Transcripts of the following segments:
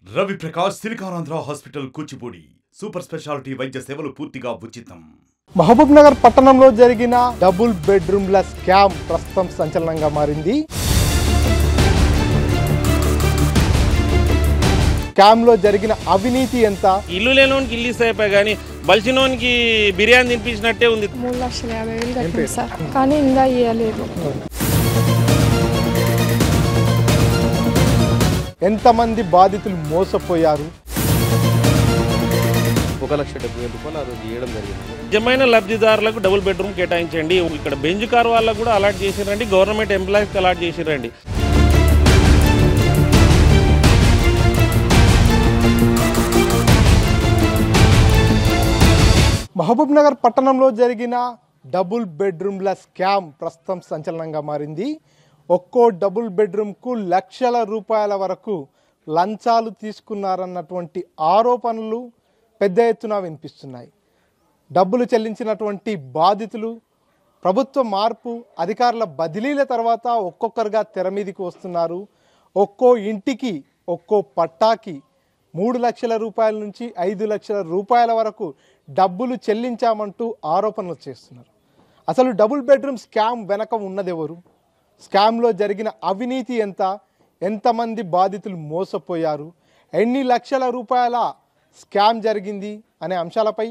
Ravi Prakash Siliconandhra hospital Kuchipudi super speciality వైద్య సేవలు పూర్తిగా ఉచితం. మహబూబ్ నగర్ పట్టణంలో జరిగిన డబుల్ బెడ్రూమ్ల స్కామ్ ప్రస్తుతం సంచలనంగా మారింది. స్కామ్ లో జరిగిన అవినీతి ఎంత? ఇల్లు లేనోనికి ఇల్లు ఇస్తాయి కానీ బలిసినోనికి బిర్యానీ తినిపించినట్టే ఉంది. 3,50,000 కట్టింది సార్, కానీ ఇంకా ఇవ్వలేదు. ఎంతమంది బాధితులు మోసపోయారు? 1,70,000 ఆ రోజు ఇవ్వడం జరిగింది. నిజమైన లబ్ధిదారులకు డబుల్ బెడ్రూమ్ కేటాయించండి. ఇక్కడ బెంచ్ కార్ వాళ్ళకు కూడా అలాట్ చేసిరండి, గవర్నమెంట్ ఎంప్లాయీస్కి అలాట్ చేసిరండి. మహబూబ్ నగర్ పట్టణంలో జరిగిన డబుల్ బెడ్రూమ్ల స్కామ్ ప్రస్తుతం సంచలనంగా మారింది. ఒక్కో డబుల్ బెడ్రూమ్కు లక్షల రూపాయల వరకు లంచాలు తీసుకున్నారన్నటువంటి ఆరోపణలు పెద్ద ఎత్తున వినిపిస్తున్నాయి. డబ్బులు చెల్లించినటువంటి బాధితులు ప్రభుత్వ మార్పు, అధికారుల బదిలీల తర్వాత ఒక్కొక్కరుగా తెర మీదికి వస్తున్నారు. ఒక్కో ఇంటికి, ఒక్కో పట్టాకి 3 లక్షల రూపాయల నుంచి 5 లక్షల రూపాయల వరకు డబ్బులు చెల్లించామంటూ ఆరోపణలు చేస్తున్నారు. అసలు డబుల్ బెడ్రూమ్ స్కామ్ వెనక ఉన్నదెవరు? స్కామ్లో జరిగిన అవినీతి ఎంత? ఎంతమంది బాధితులు మోసపోయారు? ఎన్ని లక్షల రూపాయల స్కామ్ జరిగింది అనే అంశాలపై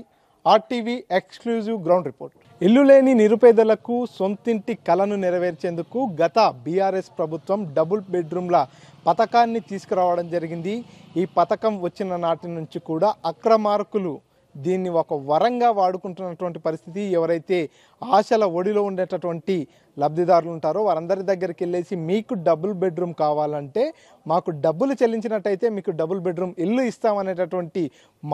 ఆర్టీవీ ఎక్స్క్లూజివ్ గ్రౌండ్ రిపోర్ట్. ఇల్లు లేని నిరుపేదలకు సొంతింటి కలను నెరవేర్చేందుకు గత బీఆర్ఎస్ ప్రభుత్వం డబుల్ బెడ్రూమ్ల పథకాన్ని తీసుకురావడం జరిగింది. ఈ పథకం వచ్చిన నాటి నుంచి కూడా అక్రమార్కులు దీన్ని ఒక వరంగా వాడుకుంటున్నటువంటి పరిస్థితి. ఎవరైతే ఆశల ఒడిలో ఉండేటటువంటి లబ్ధిదారులు ఉంటారో వారందరి దగ్గరికి వెళ్ళేసి మీకు డబుల్ బెడ్రూమ్ కావాలంటే మాకు డబ్బులు చెల్లించినట్టయితే మీకు డబుల్ బెడ్రూమ్ ఇల్లు ఇస్తామనేటటువంటి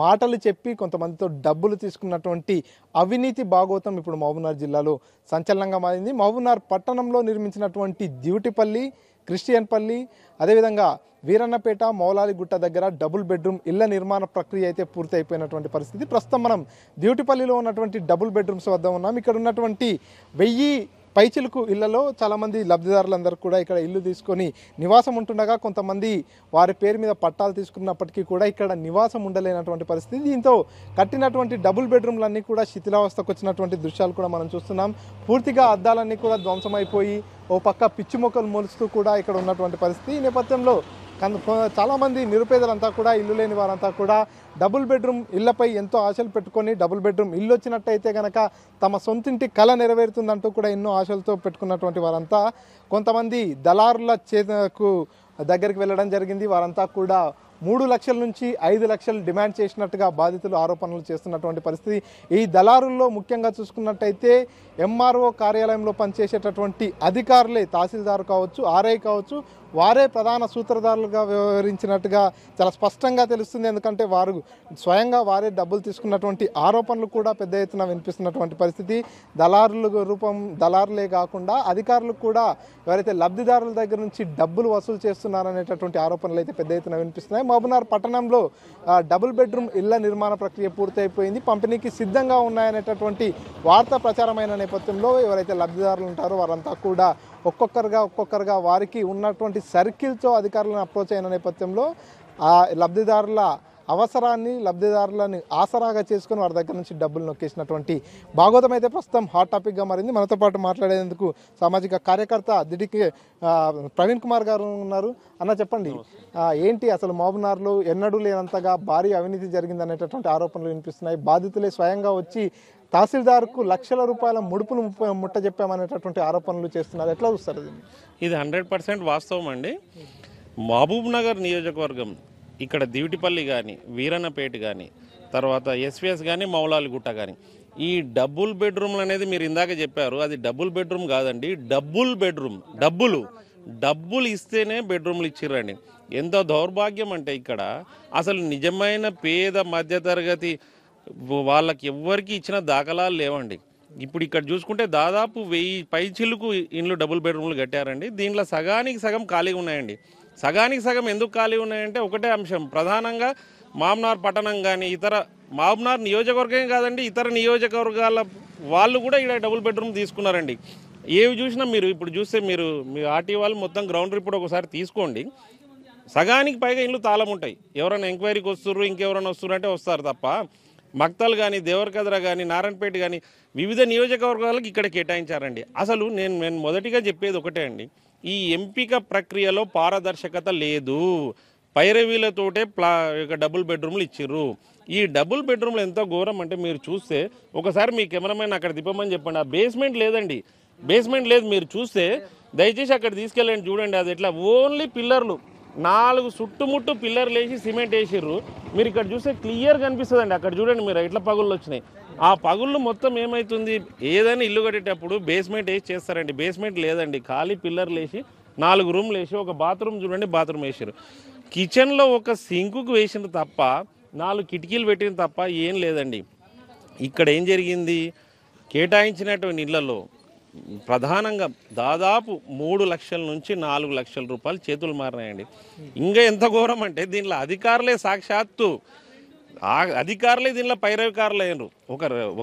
మాటలు చెప్పి కొంతమందితో డబ్బులు తీసుకున్నటువంటి అవినీతి భాగోతం ఇప్పుడు మహబూబ్నగర్ జిల్లాలో సంచలనంగా మారింది. మహబూబ్నగర్ పట్టణంలో నిర్మించినటువంటి డ్యూటిపల్లి, క్రిస్టియన్పల్లి, అదేవిధంగా వీరన్నపేట, మౌలాలిగుట్ట దగ్గర డబుల్ బెడ్రూమ్ ఇళ్ల నిర్మాణ ప్రక్రియ అయితే పూర్తి అయిపోయినటువంటి పరిస్థితి. ప్రస్తుతం మనం డ్యూటిపల్లిలో ఉన్నటువంటి డబుల్ బెడ్రూమ్స్ వద్ద ఉన్నాం. ఇక్కడ ఉన్నటువంటి 1000 పైచిలుకు ఇళ్లలో చాలామంది లబ్ధిదారులందరూ కూడా ఇక్కడ ఇల్లు తీసుకొని నివాసం ఉంటుండగా కొంతమంది వారి పేరు మీద పట్టాలు తీసుకున్నప్పటికీ కూడా ఇక్కడ నివాసం ఉండలేనటువంటి పరిస్థితి. దీంతో కట్టినటువంటి డబుల్ బెడ్రూమ్లన్నీ కూడా శిథిలావస్థకు వచ్చినటువంటి దృశ్యాలు కూడా మనం చూస్తున్నాం. పూర్తిగా అద్దాలన్నీ కూడా ధ్వంసమైపోయి ఓ పక్క పిచ్చి మొక్కలు మొలుస్తూ కూడా ఇక్కడ ఉన్నటువంటి పరిస్థితి. ఈ నేపథ్యంలో చాలామంది నిరుపేదలంతా కూడా, ఇల్లు లేని వారంతా కూడా డబుల్ బెడ్రూమ్ ఇళ్లపై ఎంతో ఆశలు పెట్టుకొని డబుల్ బెడ్రూమ్ ఇల్లు వచ్చినట్టయితే కనుక తమ సొంతింటి కళ నెరవేరుతుందంటూ కూడా ఎన్నో ఆశలతో పెట్టుకున్నటువంటి వారంతా కొంతమంది దళారుల చేతకు దగ్గరికి వెళ్ళడం జరిగింది. వారంతా కూడా 3 లక్షల నుంచి 5 లక్షలు డిమాండ్ చేసినట్టుగా బాధితులు ఆరోపణలు చేస్తున్నటువంటి పరిస్థితి. ఈ దళారుల్లో ముఖ్యంగా చూసుకున్నట్టయితే ఎంఆర్ఓ కార్యాలయంలో పనిచేసేటటువంటి అధికారులే, తహసీల్దార్ కావచ్చు, ఆర్ఐ కావచ్చు, వారే ప్రధాన సూత్రధారులుగా వ్యవహరించినట్టుగా చాలా స్పష్టంగా తెలుస్తుంది. ఎందుకంటే వారు స్వయంగా వారే డబ్బులు తీసుకున్నటువంటి ఆరోపణలు కూడా పెద్ద ఎత్తున వినిపిస్తున్నటువంటి పరిస్థితి. దళారులే కాకుండా అధికారులు కూడా ఎవరైతే లబ్ధిదారుల దగ్గర నుంచి డబ్బులు వసూలు చేస్తున్నారనేటటువంటి ఆరోపణలు అయితే పెద్ద ఎత్తున వినిపిస్తున్నాయి. మహబూబ్నగర్ పట్టణంలో డబుల్ బెడ్రూమ్ ఇళ్ల నిర్మాణ ప్రక్రియ పూర్తయిపోయింది, పంపిణీకి సిద్ధంగా ఉన్నాయనేటటువంటి వార్త ప్రచారమైన నేపథ్యంలో ఎవరైతే లబ్ధిదారులు ఉంటారో వారంతా కూడా ఒక్కొక్కరుగా వారికి ఉన్నటువంటి సర్కిల్తో అధికారులను అప్రోచ్ అయిన నేపథ్యంలో ఆ లబ్ధిదారుల అవసరాన్ని, లబ్ధిదారులని ఆసరాగా చేసుకుని వారి దగ్గర నుంచి డబ్బులు నొక్కేసినటువంటి భాగోతం అయితే ప్రస్తుతం హాట్ టాపిక్గా మారింది. మనతో పాటు మాట్లాడేందుకు సామాజిక కార్యకర్త దిడికి ప్రవీణ్ కుమార్ గారు ఉన్నారు. అన్న, చెప్పండి, ఏంటి అసలు మహబూబ్నగర్లో ఎన్నడూ లేనంతగా భారీ అవినీతి జరిగిందనేటటువంటి ఆరోపణలు వినిపిస్తున్నాయి. బాధితులే స్వయంగా వచ్చి తహసీల్దార్కు లక్షల రూపాయల ముడుపులు ముట్ట చెప్పామనేటటువంటి ఆరోపణలు చేస్తున్నారు. ఎట్లా చూస్తారు దీన్ని? ఇది 100% వాస్తవం అండి. మహబూబ్ నగర్ నియోజకవర్గం ఇక్కడ దివిటిపల్లి కానీ, వీరన్నపేట కానీ, తర్వాత ఎస్విఎస్ కానీ, మౌలాలిగుట్ట కానీ, ఈ డబుల్ బెడ్రూమ్లు అనేది మీరు ఇందాక చెప్పారు, అది డబుల్ బెడ్రూమ్ కాదండి, డబుల్ బెడ్రూమ్. డబ్బులు ఇస్తేనే బెడ్రూమ్లు ఇచ్చిర్రండి. ఎంత దౌర్భాగ్యం అంటే ఇక్కడ అసలు నిజమైన పేద మధ్యతరగతి వాళ్ళకి ఎవ్వరికి ఇచ్చిన దాఖలాలు లేవండి. ఇప్పుడు ఇక్కడ చూసుకుంటే దాదాపు 1000 పైచిలుకు ఇండ్లు డబుల్ బెడ్రూమ్లు కట్టారండి. దీంట్లో సగానికి సగం ఖాళీగా ఉన్నాయండి. సగానికి సగం ఎందుకు ఖాళీ ఉన్నాయంటే ఒకటే అంశం, ప్రధానంగా మహబూబ్నగర్ పట్టణం కానీ ఇతర మహబూబ్నగర్ నియోజకవర్గం కాదండి, ఇతర నియోజకవర్గాల వాళ్ళు కూడా ఇక్కడ డబుల్ బెడ్రూమ్ తీసుకున్నారండి. ఏవి చూసినా మీరు ఇప్పుడు చూస్తే మీరు మీ ఆర్టీ వాళ్ళు మొత్తం గ్రౌండ్ రిపోర్ట్ ఒకసారి తీసుకోండి. సగానికి పైగా ఇల్లు తాళం ఉంటాయి. ఎవరైనా ఎంక్వైరీకి వస్తుర్రు, ఇంకెవరైనా వస్తుర్రు అంటే వస్తారు తప్ప మక్తల్ కానీ, దేవరకద్ర కానీ, నారాయణపేట కానీ వివిధ నియోజకవర్గాలకు ఇక్కడ కేటాయించారండి. అసలు నేను మొదటిగా చెప్పేది ఒకటే అండి, ఈ ఎంపిక ప్రక్రియలో పారదర్శకత లేదు. పైరవీలతోటే డబుల్ బెడ్రూమ్లు ఇచ్చిర్రు. ఈ డబుల్ బెడ్రూమ్లు ఎంత ఘోరం అంటే మీరు చూస్తే ఒకసారి మీ కెమెరామెన్ అక్కడ తిప్పమని చెప్పండి. ఆ బేస్మెంట్ లేదండి, బేస్మెంట్ లేదు. మీరు చూస్తే దయచేసి అక్కడ తీసుకెళ్ళండి, చూడండి అది ఎట్లా. ఓన్లీ పిల్లర్లు 4 చుట్టుముట్టు పిల్లర్లు వేసి సిమెంట్ వేసిర్రు. మీరు ఇక్కడ చూస్తే క్లియర్ కనిపిస్తుంది అండి. అక్కడ చూడండి మీరు ఎట్లా పగుళ్ళు వచ్చినాయి. ఆ పగుళ్ళు మొత్తం ఏమవుతుంది, ఏదైనా ఇల్లు కట్టేటప్పుడు బేస్మెంట్ వేసి చేస్తారండి. బేస్మెంట్ లేదండి, ఖాళీ పిల్లర్లు వేసి 4 రూమ్లు వేసి ఒక బాత్రూమ్ చూడండి, బాత్రూమ్ వేసారు. కిచెన్లో ఒక సింకుకు వేసిన తప్ప 4 కిటికీలు పెట్టిన తప్ప ఏం లేదండి. ఇక్కడ ఏం జరిగింది, కేటాయించినటువంటి ఇళ్లలో ప్రధానంగా దాదాపు 3 లక్షల నుంచి 4 లక్షల రూపాయలు చేతులు మారినాయండి. ఇంకా ఎంత ఘోరం అంటే దీనిలో అధికారులే సాక్షాత్తు అధికారులే దీనిలో పైరవికారులు అయినరు.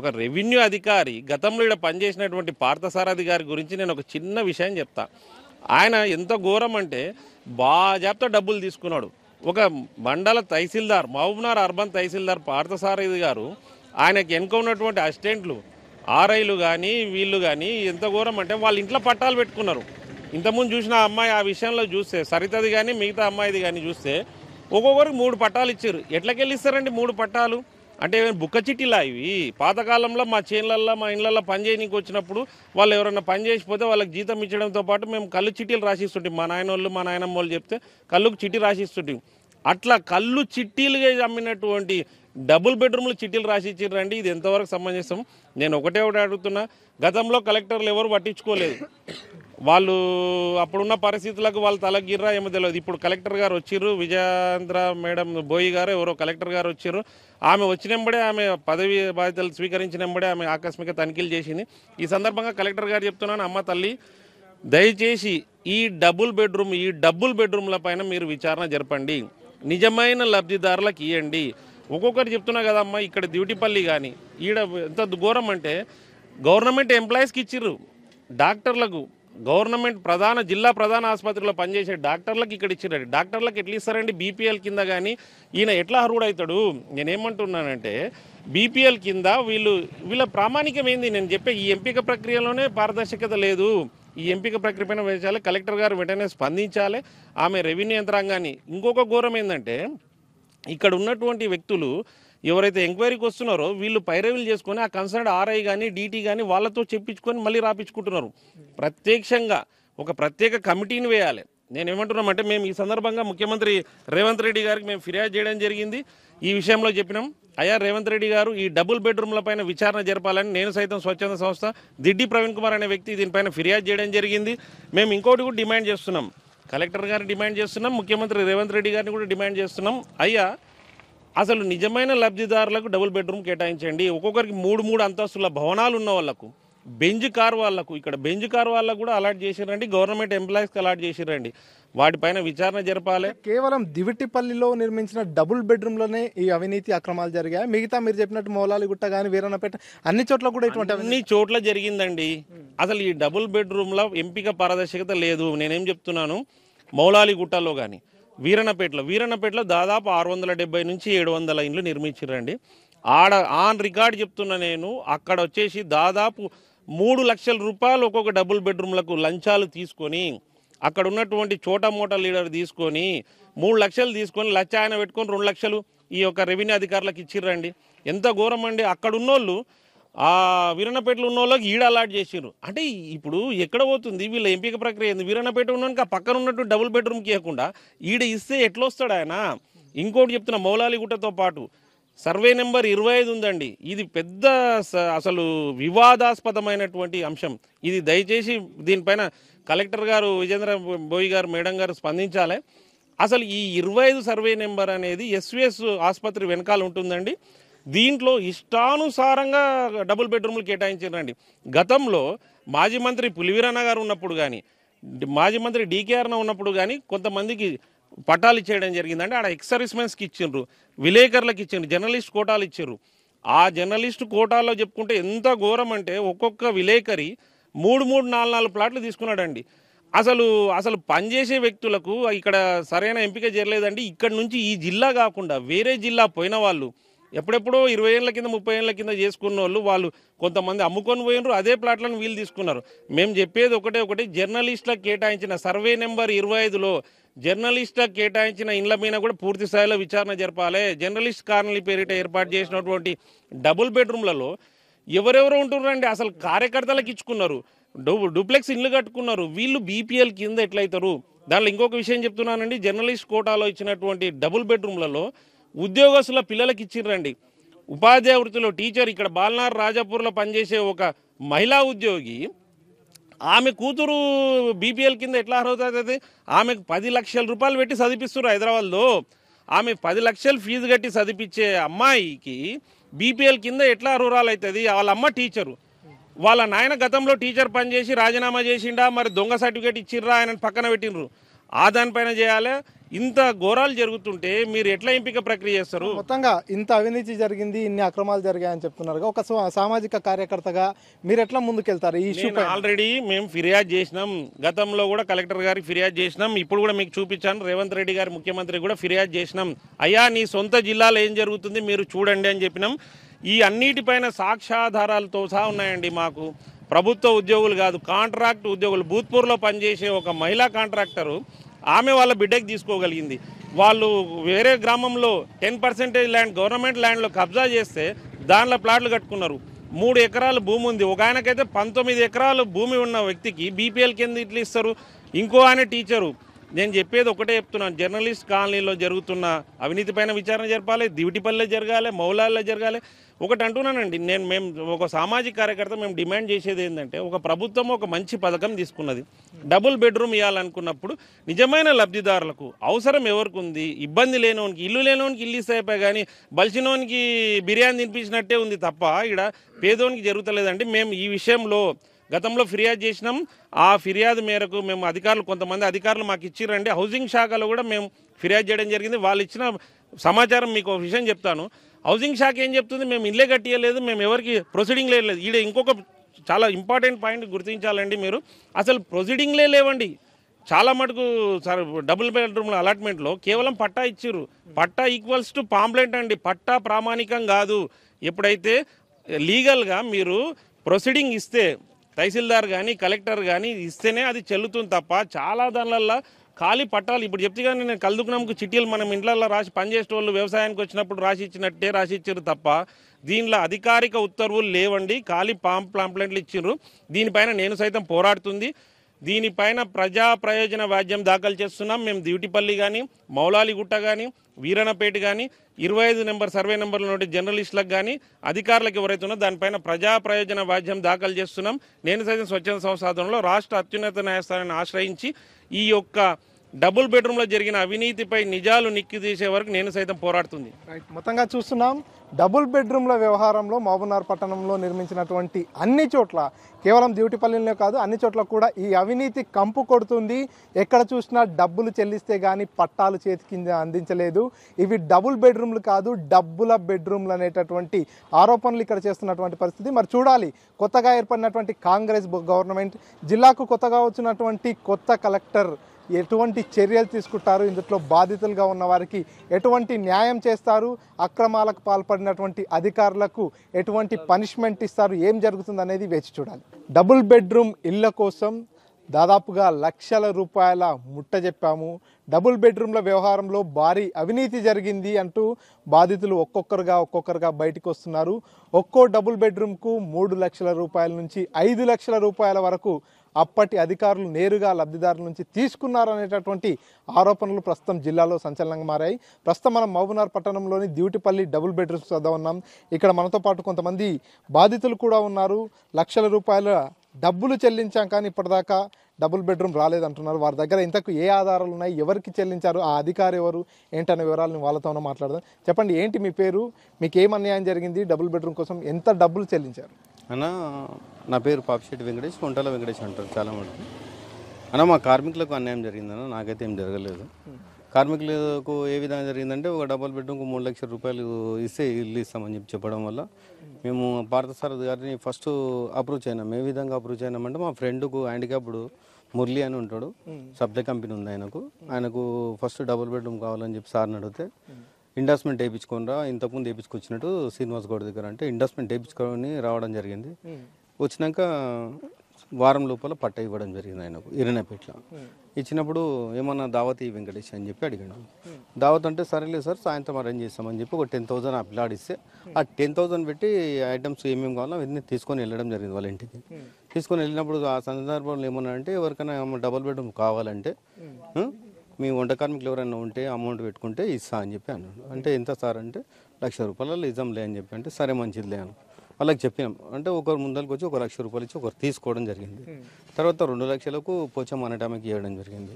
ఒక రెవెన్యూ అధికారి గతంలో ఇక్కడ పనిచేసినటువంటి పార్థసారథి గారి గురించి నేను ఒక చిన్న విషయం చెప్తా. ఆయన ఎంత ఘోరం అంటే బాజాబ్తో డబ్బులు తీసుకున్నాడు. ఒక మండల తహసీల్దార్, మహబూబ్నగర్ అర్బన్ తహసీల్దార్ పార్థసారథి గారు, ఆయనకి వెనుక ఉన్నటువంటి అసిస్టెంట్లు, ఆర్ఐలు కానీ వీళ్ళు కానీ ఎంత ఘోరం అంటే వాళ్ళ ఇంట్లో పట్టాలు పెట్టుకున్నారు. ఇంతకుముందు చూసిన అమ్మాయి ఆ విషయంలో చూస్తే సరితది కానీ మిగతా అమ్మాయిది కానీ చూస్తే ఒక్కొక్కరికి 3 పట్టాలు ఇచ్చారు. ఎట్లకెళ్ళి ఇస్తారండి 3 పట్టాలు అంటే? బుక్క చిట్టిలా ఇవి? పాతకాలంలో మా చేన్లల్లో మా ఇళ్ళల్లో పని చేయడానికి వచ్చినప్పుడు వాళ్ళు ఎవరైనా పని చేసిపోతే వాళ్ళకి జీతం ఇచ్చడంతో పాటు మేము కళ్ళు చిట్టీలు రాసిస్తుంటాం. మా నాయనోళ్ళు మా నాయనమ్మ వాళ్ళు చెప్తే కళ్ళుకు చిట్టి రాసిస్తుంటాం. అట్లా కళ్ళు చిట్టీలుగా అమ్మినటువంటి డబుల్ బెడ్రూమ్లు చిట్టీలు రాసి ఇచ్చిర్రండి. ఇది ఎంతవరకు సమంజసం? నేను ఒకటే అడుగుతున్నా, గతంలో కలెక్టర్లు ఎవరు పట్టించుకోలేదు. వాళ్ళు అప్పుడున్న పరిస్థితులకు వాళ్ళు తలగిర్రా ఏమో తెలియదు. ఇప్పుడు కలెక్టర్ గారు వచ్చిర్రు, విజయాంధ్ర మేడం బోయి గారు ఎవరో కలెక్టర్ గారు వచ్చిర్రు. ఆమె వచ్చినప్పుడే, ఆమె పదవి బాధ్యతలు స్వీకరించినప్పుడే ఆమె ఆకస్మిక తనిఖీలు చేసింది. ఈ సందర్భంగా కలెక్టర్ గారు చెప్తున్నాను, అమ్మ తల్లి దయచేసి ఈ డబుల్ బెడ్రూమ్ల పైన మీరు విచారణ జరపండి, నిజమైన లబ్ధిదారులకు ఇవ్వండి. ఒక్కొక్కరు చెప్తున్నా కదమ్మా, ఇక్కడ డ్యూటీపల్లి కానీ ఈడ ఎంత ఘోరం అంటే గవర్నమెంట్ ఎంప్లాయీస్కి ఇచ్చిర్రు, డాక్టర్లకు, గవర్నమెంట్ జిల్లా ప్రధాన ఆసుపత్రిలో పనిచేసే డాక్టర్లకు ఇక్కడ ఇచ్చిరండి. డాక్టర్లకు ఎట్లా ఇస్తారండి బీపీఎల్ కింద? కానీ ఈయన ఎట్లా అర్హుడు అవుతాడు? నేనేమంటున్నానంటే బీపీఎల్ కింద వీళ్ళ ప్రామాణికం ఏంది? నేను చెప్పే ఈ ఎంపిక ప్రక్రియలోనే పారదర్శకత లేదు. ఈ ఎంపిక ప్రక్రియ పైన వేసాలి, కలెక్టర్ గారు వెంటనే స్పందించాలి, ఆమె రెవెన్యూ యంత్రాంగాన్ని. ఇంకొక ఘోరం ఏంటంటే ఇక్కడ ఉన్నటువంటి వ్యక్తులు ఎవరైతే ఎంక్వైరీకి వస్తున్నారో వీళ్ళు పైరవీలు చేసుకొని ఆ కన్సర్న్ ఆర్ఐ కానీ డీటీ కానీ వాళ్ళతో చెప్పించుకొని మళ్ళీ రాపించుకుంటున్నారు. ప్రత్యక్షంగా ఒక ప్రత్యేక కమిటీని వేయాలి. నేనేమంటున్నామంటే మేము ఈ సందర్భంగా ముఖ్యమంత్రి రేవంత్ రెడ్డి గారికి మేము ఫిర్యాదు చేయడం జరిగింది. ఈ విషయంలో చెప్పినాం, అయ్యా రేవంత్ రెడ్డి గారు ఈ డబుల్ బెడ్రూమ్ల పైన విచారణ జరపాలని నేను సైతం స్వచ్ఛంద సంస్థ దిడ్డి ప్రవీణ్ కుమార్ అనే వ్యక్తి దీనిపైన ఫిర్యాదు చేయడం జరిగింది. మేము ఇంకోటి కూడా డిమాండ్ చేస్తున్నాం, కలెక్టర్ గారిని డిమాండ్ చేస్తున్నాం, ముఖ్యమంత్రి రేవంత్ రెడ్డి గారిని కూడా డిమాండ్ చేస్తున్నాం. అయ్యా అసలు నిజమైన లబ్ధిదారులకు డబుల్ బెడ్రూమ్ కేటాయించండి. ఒక్కొక్కరికి 3 అంతస్తుల భవనాలు ఉన్న వాళ్ళకు, బెంజ్ కార్ వాళ్ళకు, ఇక్కడ బెంజ్ కార్ వాళ్ళకు కూడా అలాట్ చేసిరండి, గవర్నమెంట్ ఎంప్లాయీస్కి అలాట్ చేసిరండి. వాటిపైన విచారణ జరపాలి. కేవలం దివిటిపల్లిలో నిర్మించిన డబుల్ బెడ్రూమ్లోనే ఈ అవినీతి అక్రమాలు జరిగాయి? మిగతా మీరు చెప్పినట్టు మౌలాలిగుట్ట కానీ వీరన్నపేట అన్ని చోట్ల కూడా ఇటువంటి అన్ని చోట్ల జరిగిందండి. అసలు ఈ డబుల్ బెడ్రూమ్ల ఎంపిక పారదర్శకత లేదు. నేనేం చెప్తున్నాను, మౌలాలిగుట్టలో కానీ వీరన్నపేటలో దాదాపు 670 నుంచి 700 ఇండ్లు నిర్మించారండి. ఆన్ రికార్డ్ చెప్తున్నా నేను, అక్కడ వచ్చేసి దాదాపు 3 లక్షల రూపాయలు ఒక్కొక్క డబుల్ బెడ్రూమ్లకు లంచాలు తీసుకొని, అక్కడ ఉన్నటువంటి చోటా మోటా లీడర్ తీసుకొని 3 లక్షలు తీసుకొని లక్ష ఆయన పెట్టుకొని 2 లక్షలు ఈ యొక్క రెవెన్యూ అధికారులకు ఇచ్చిర్రండి. ఎంత ఘోరం అండి. అక్కడ ఉన్నోళ్ళు ఆ వీరన్నపేటలో ఉన్న వాళ్ళకి ఈడ అలాట్ చేసిర్రు. అంటే ఇప్పుడు ఎక్కడ పోతుంది వీళ్ళ ఎంపిక ప్రక్రియ? వీరన్నపేట ఉన్నాక ఆ పక్కన ఉన్నట్టు డబుల్ బెడ్రూమ్కి ఇవ్వకుండా ఈడ ఇస్తే ఎట్లా వస్తాడు ఆయన? ఇంకోటి చెప్తున్నా, మౌలాలిగుట్టతో పాటు సర్వే నెంబర్ 25 ఉందండి. ఇది పెద్ద అసలు వివాదాస్పదమైనటువంటి అంశం. ఇది దయచేసి దీనిపైన కలెక్టర్ గారు విజేంద్ర బోయి గారు మేడం గారు స్పందించాలి. అసలు ఈ 25 సర్వే నెంబర్ అనేది ఎస్విఎస్ ఆసుపత్రి వెనకాల ఉంటుందండి. దీంట్లో ఇష్టానుసారంగా డబుల్ బెడ్రూమ్లు కేటాయించారండి. గతంలో మాజీ మంత్రి పులివీరన్న గారు ఉన్నప్పుడు కానీ, మాజీ మంత్రి డీకేఆర్న ఉన్నప్పుడు కానీ కొంతమందికి పట్టాలు ఇచ్చేయడం జరిగిందండి. ఆడ ఎక్స్ సర్వీస్మెన్స్కి ఇచ్చిండ్రు, విలేకరులకు ఇచ్చిండ్రు, జర్నలిస్ట్ కోటాలు ఇచ్చారు. ఆ జర్నలిస్ట్ కోటాలో చెప్పుకుంటే ఎంత ఘోరం అంటే ఒక్కొక్క విలేకరి 3 4 ప్లాట్లు తీసుకున్నాడండి. అసలు అసలు పనిచేసే వ్యక్తులకు ఇక్కడ సరైన ఎంపిక జరగలేదండి. ఇక్కడ నుంచి ఈ జిల్లా కాకుండా వేరే జిల్లా పోయిన వాళ్ళు ఎప్పుడెప్పుడో 20 ఏళ్ల కింద 30 ఏళ్ల కింద చేసుకున్న వాళ్ళు కొంతమంది అమ్ముకొని పోయినరు. అదే ప్లాట్లను వీళ్ళు తీసుకున్నారు. మేము చెప్పేది ఒకటి, జర్నలిస్టులకు కేటాయించిన సర్వే నెంబర్ 25లో జర్నలిస్టులకు కేటాయించిన ఇండ్ల మీద కూడా పూర్తి స్థాయిలో విచారణ జరపాలి. జర్నలిస్ట్ కాలనీ పేరిట ఏర్పాటు చేసినటువంటి డబుల్ బెడ్రూమ్లలో ఎవరెవరో ఉంటున్నారండి. అసలు కార్యకర్తలకు ఇచ్చుకున్నారు, డూప్లెక్స్ ఇండ్లు కట్టుకున్నారు. వీళ్ళు బీపీఎల్ కింద ఎట్లయితారు? దాంట్లో ఇంకొక విషయం చెప్తున్నానండి. జర్నలిస్ట్ కోటాలో ఇచ్చినటువంటి డబుల్ బెడ్రూమ్లలో ఉద్యోగస్తుల పిల్లలకి ఇచ్చిర్రండి. ఉపాధ్యాయ వృత్తిలో టీచర్ ఇక్కడ బాల్నార్ రాజాపూర్లో పనిచేసే ఒక మహిళా ఉద్యోగి, ఆమె కూతురు బీపీఎల్ కింద ఎట్లా అర్హత? ఆమెకు 10 లక్షల రూపాయలు పెట్టి చదివిస్తున్నారు హైదరాబాద్లో. ఆమె 10 లక్షలు ఫీజు కట్టి చదివించే అమ్మాయికి బీపీఎల్ కింద ఎట్లా అర్హురాలు అవుతుంది? వాళ్ళ అమ్మ టీచరు, వాళ్ళ నాయన గతంలో టీచర్ పనిచేసి రాజీనామా చేసిండా, మరి దొంగ సర్టిఫికేట్ ఇచ్చిర్రా, ఆయన పక్కన పెట్టినరు. ఆ దానిపైన చేయాలి. ఇంత ఘోరాలు జరుగుతుంటే మీరు ఎట్లా ఎంపిక ప్రక్రియ చేస్తారు? మొత్తంగా ఇంత అవినీతి జరిగింది, ఇన్ని అక్రమాలు జరిగాయని చెప్తున్నారు. ఒక సామాజిక కార్యకర్తగా మీరు ఎట్లా ముందుకెళ్తారు ఈ ఇష్యూ? ఆల్రెడీ మేము ఫిర్యాదు చేసినాం. గతంలో కూడా కలెక్టర్ గారికి ఫిర్యాదు చేసినాం. ఇప్పుడు కూడా మీకు చూపించాను. రేవంత్ రెడ్డి గారి ముఖ్యమంత్రి కూడా ఫిర్యాదు చేసినాం. అయ్యా, నీ సొంత జిల్లాలో ఏం జరుగుతుంది మీరు చూడండి అని చెప్పినాం. ఈ అన్నిటిపైన సాక్ష్యాధారాలతో సహా ఉన్నాయండి. మాకు ప్రభుత్వ ఉద్యోగులు కాదు, కాంట్రాక్ట్ ఉద్యోగులు, భూత్పూర్లో పనిచేసే ఒక మహిళా కాంట్రాక్టరు, ఆమె వాళ్ళ బిడ్డకి తీసుకోగలిగింది. వాళ్ళు వేరే గ్రామంలో 10% ల్యాండ్ గవర్నమెంట్ ల్యాండ్లో కబ్జా చేస్తే దానిలో ప్లాట్లు కట్టుకున్నారు. 3 ఎకరాల భూమి ఉంది. ఒక ఆయనకైతే 19 ఎకరాలు భూమి ఉన్న వ్యక్తికి బీపీఎల్ కింద ఇట్లా ఇస్తారు. ఇంకో ఆయన టీచరు. నేను చెప్పేది ఒకటే చెప్తున్నాను. జర్నలిస్ట్ కాలనీలో జరుగుతున్న అవినీతి పైన విచారణ జరపాలి, దివిటిపల్లిలో జరగాలి, మౌలాల్లో జరగాలి. ఒకటి అంటున్నానండి, మేము ఒక సామాజిక కార్యకర్త మేము డిమాండ్ చేసేది ఏంటంటే, ఒక ప్రభుత్వం ఒక మంచి పథకం తీసుకున్నది, డబుల్ బెడ్రూమ్ ఇవ్వాలనుకున్నప్పుడు నిజమైన లబ్ధిదారులకు అవసరం ఎవరికి ఉంది, ఇబ్బంది లేనోనికి, ఇల్లు లేనోనికి ఇల్లు ఇస్తే అయిపోయి, కానీ బలిసినోనికి బిర్యానీ తినిపించినట్టే ఉంది తప్ప ఇక్కడ పేదోనికి జరుగుతలేదండి. మేము ఈ విషయంలో గతంలో ఫిర్యాదు చేసినాం. ఆ ఫిర్యాదు మేరకు మేము కొంతమంది అధికారులు మాకు ఇచ్చిరండి. హౌసింగ్ శాఖలో కూడా మేము ఫిర్యాదు చేయడం జరిగింది. వాళ్ళు ఇచ్చిన సమాచారం మీకు ఒక విషయం చెప్తాను. హౌసింగ్ శాఖ ఏం చెప్తుంది, మేము ఇల్లే కట్టియలేదు, మేము ఎవరికి ప్రొసీడింగ్ లేదు. ఈడ ఇంకొక చాలా ఇంపార్టెంట్ పాయింట్ గుర్తించాలండి మీరు. అసలు ప్రొసీడింగ్లే లేవండి. చాలా మటుకు సార్ డబుల్ బెడ్రూమ్ల అలాట్మెంట్లో కేవలం పట్టా ఇచ్చిర్రు. పట్టా ఈక్వల్స్ టు పాంప్లెంట్ అండి. పట్టా ప్రామాణికం కాదు. ఎప్పుడైతే లీగల్గా మీరు ప్రొసీడింగ్ ఇస్తే, తహసీల్దార్ కానీ కలెక్టర్ కానీ ఇస్తేనే అది చెల్లుతుంది తప్ప చాలా దానివల్ల ఖాళీ పట్టాలు ఇప్పుడు చెప్తే కానీ నేను కలుదుకున్నాము చిట్టీలు మనం ఇంట్లో రాసి పనిచేసే వాళ్ళు వ్యవసాయానికి వచ్చినప్పుడు రాసి ఇచ్చినట్టే రాసి ఇచ్చారు తప్ప దీనిలో అధికారిక ఉత్తర్వులు లేవండి. ఖాళీ పాంప్లెంట్లు ఇచ్చిర్రు. దీనిపైన నేను సైతం పోరాడుతుంది. దీనిపైన ప్రజా ప్రయోజన వ్యాజ్యం దాఖలు చేస్తున్నాం. మేము దివిటిపల్లి కానీ, మౌలాలిగుట్ట కానీ, వీరన్నపేట కానీ 25 నెంబర్ సర్వే నెంబర్ల నుండి జర్నలిస్టులకు కానీ అధికారులకు ఎవరైతే ఉన్నో దానిపైన ప్రజా ప్రయోజన వ్యాజ్యం దాఖలు చేస్తున్నాం. నేను సైతం స్వచ్ఛంద సంస్థానంలో రాష్ట్ర అత్యున్నత న్యాయస్థానాన్ని ఆశ్రయించి ఈ యొక్క డబుల్ బెడ్రూమ్లో జరిగిన అవినీతిపై నిజాలు నిక్కి తీసే వరకు నేను సైతం పోరాడుతుంది. మొత్తంగా చూస్తున్నాం డబుల్ బెడ్రూమ్ల వ్యవహారంలో మహబూబ్నగర్ పట్టణంలో నిర్మించినటువంటి అన్ని చోట్ల, కేవలం దివిటిపల్లిలో కాదు అన్ని చోట్ల కూడా ఈ అవినీతి కంపు కొడుతుంది. ఎక్కడ చూసినా డబ్బులు చెల్లిస్తే కానీ పట్టాలు చేతికి అందించలేదు. ఇవి డబుల్ బెడ్రూమ్లు కాదు, డబ్బుల బెడ్రూమ్లు అనేటటువంటి ఆరోపణలు ఇక్కడ చేస్తున్నటువంటి పరిస్థితి. మరి చూడాలి, కొత్తగా ఏర్పడినటువంటి కాంగ్రెస్ గవర్నమెంట్, జిల్లాకు కొత్తగా వచ్చినటువంటి కొత్త కలెక్టర్ ఎటువంటి చర్యలు తీసుకుంటారు, ఇందులో బాధితులుగా ఉన్న వారికి ఎటువంటి న్యాయం చేస్తారు, అక్రమాలకు పాల్పడినటువంటి అధికారులకు ఎటువంటి పనిష్మెంట్ ఇస్తారు, ఏం జరుగుతుంది అనేది వేచి చూడాలి. డబుల్ బెడ్రూమ్ ఇళ్ల కోసం దాదాపుగా లక్షల రూపాయల ముట్ట చెప్పాము. డబుల్ బెడ్రూమ్ల వ్యవహారంలో భారీ అవినీతి జరిగింది అంటూ బాధితులు ఒక్కొక్కరుగా బయటకు వస్తున్నారు. ఒక్కో డబుల్ బెడ్రూమ్కు 3 లక్షల రూపాయల నుంచి 5 లక్షల రూపాయల వరకు అప్పటి అధికారులు నేరుగా లబ్ధిదారుల నుంచి తీసుకున్నారనేటటువంటి ఆరోపణలు ప్రస్తుతం జిల్లాలో సంచలనంగా మారాయి. ప్రస్తుతం మనం మహబూబ్నగర్ పట్టణంలోని దివిటిపల్లి డబుల్ బెడ్రూమ్స్ వద్ద ఉన్నాం. ఇక్కడ మనతో పాటు కొంతమంది బాధితులు కూడా ఉన్నారు. లక్షల రూపాయల డబ్బులు చెల్లించాం కానీ ఇప్పటిదాకా డబుల్ బెడ్రూమ్ రాలేదంటున్నారు. వారి దగ్గర ఇంతకు ఏ ఆధారాలు ఉన్నాయి, ఎవరికి చెల్లించారు, ఆ అధికారి ఎవరు, ఏంటనే వివరాలను వాళ్ళతోనే మాట్లాడదాం. చెప్పండి, ఏంటి మీ పేరు, మీకు ఏం అన్యాయం జరిగింది, డబుల్ బెడ్రూమ్ కోసం ఎంత డబ్బులు చెల్లించారు? అన్న, నా పేరు పాపిశెట్టి వెంకటేష్, కొంటల వెంకటేష్ అంటారు చాలా మటుకు. అన్న, మా కార్మికులకు అన్యాయం జరిగిందన్న, నాకైతే ఏం జరగలేదు. కార్మికులకు ఏ విధంగా జరిగిందంటే, ఒక డబుల్ బెడ్రూమ్కు 3 లక్షల రూపాయలు ఇస్తే ఇల్లు ఇస్తామని చెప్పడం వల్ల మేము పార్థసారథి గారిని ఫస్ట్ అప్రోచ్ అయినాం. ఏ విధంగా అప్రోచ్ అయినామంటే, మా ఫ్రెండ్కు హ్యాండిక్యాప్డ్ మురళి అని ఉంటాడు, సప్లై కంపెనీ ఉంది ఆయనకు ఫస్ట్ డబుల్ బెడ్రూమ్ కావాలని చెప్పి సార్ని అడిగితే ఇండస్ట్మెంట్ వేయించుకోనరా, ఇంతకుముందు వేయించుకొచ్చినట్టు శ్రీనివాస్ గౌడ్ దగ్గర అంటే ఇండస్ట్మెంట్ వేయించుకొని రావడం జరిగింది. వచ్చినాక వారం లోపల పట్ట ఇవ్వడం జరిగింది ఆయనకు ఇరినపేటలో. ఇచ్చినప్పుడు ఏమన్నా దావత్ ఈ వెంకటేష్ అని చెప్పి అడిగాడు. దావత్ అంటే సరేలే సార్ సాయంత్రం అరేంజ్ చేస్తామని చెప్పి ఒక 10,000 ఆ పిల్లాడిస్తే ఆ 10,000 పెట్టి ఐటమ్స్ ఏమేమి కావాలో అవన్నీ తీసుకొని వెళ్ళడం జరిగింది వాళ్ళ ఇంటికి. తీసుకొని వెళ్ళినప్పుడు ఆ సందర్భంలో ఏమన్నా అంటే ఎవరికైనా డబుల్ బెడ్రూమ్ కావాలంటే మీ వంట కార్మికులు ఎవరైనా ఉంటే అమౌంట్ పెట్టుకుంటే ఇస్తా అని చెప్పి అన్నాడు. అంటే ఎంత సార్ అంటే ₹1,00,000 ఇద్దాంలే అని చెప్పి అంటే సరే మంచిదిలే అని వాళ్ళకి చెప్పినాం. అంటే ఒకరు ముందరికి వచ్చి ₹1,00,000 ఇచ్చి ఒకరు తీసుకోవడం జరిగింది. తర్వాత 2 లక్షలకు పోచం అనటానికి ఇవ్వడం జరిగింది.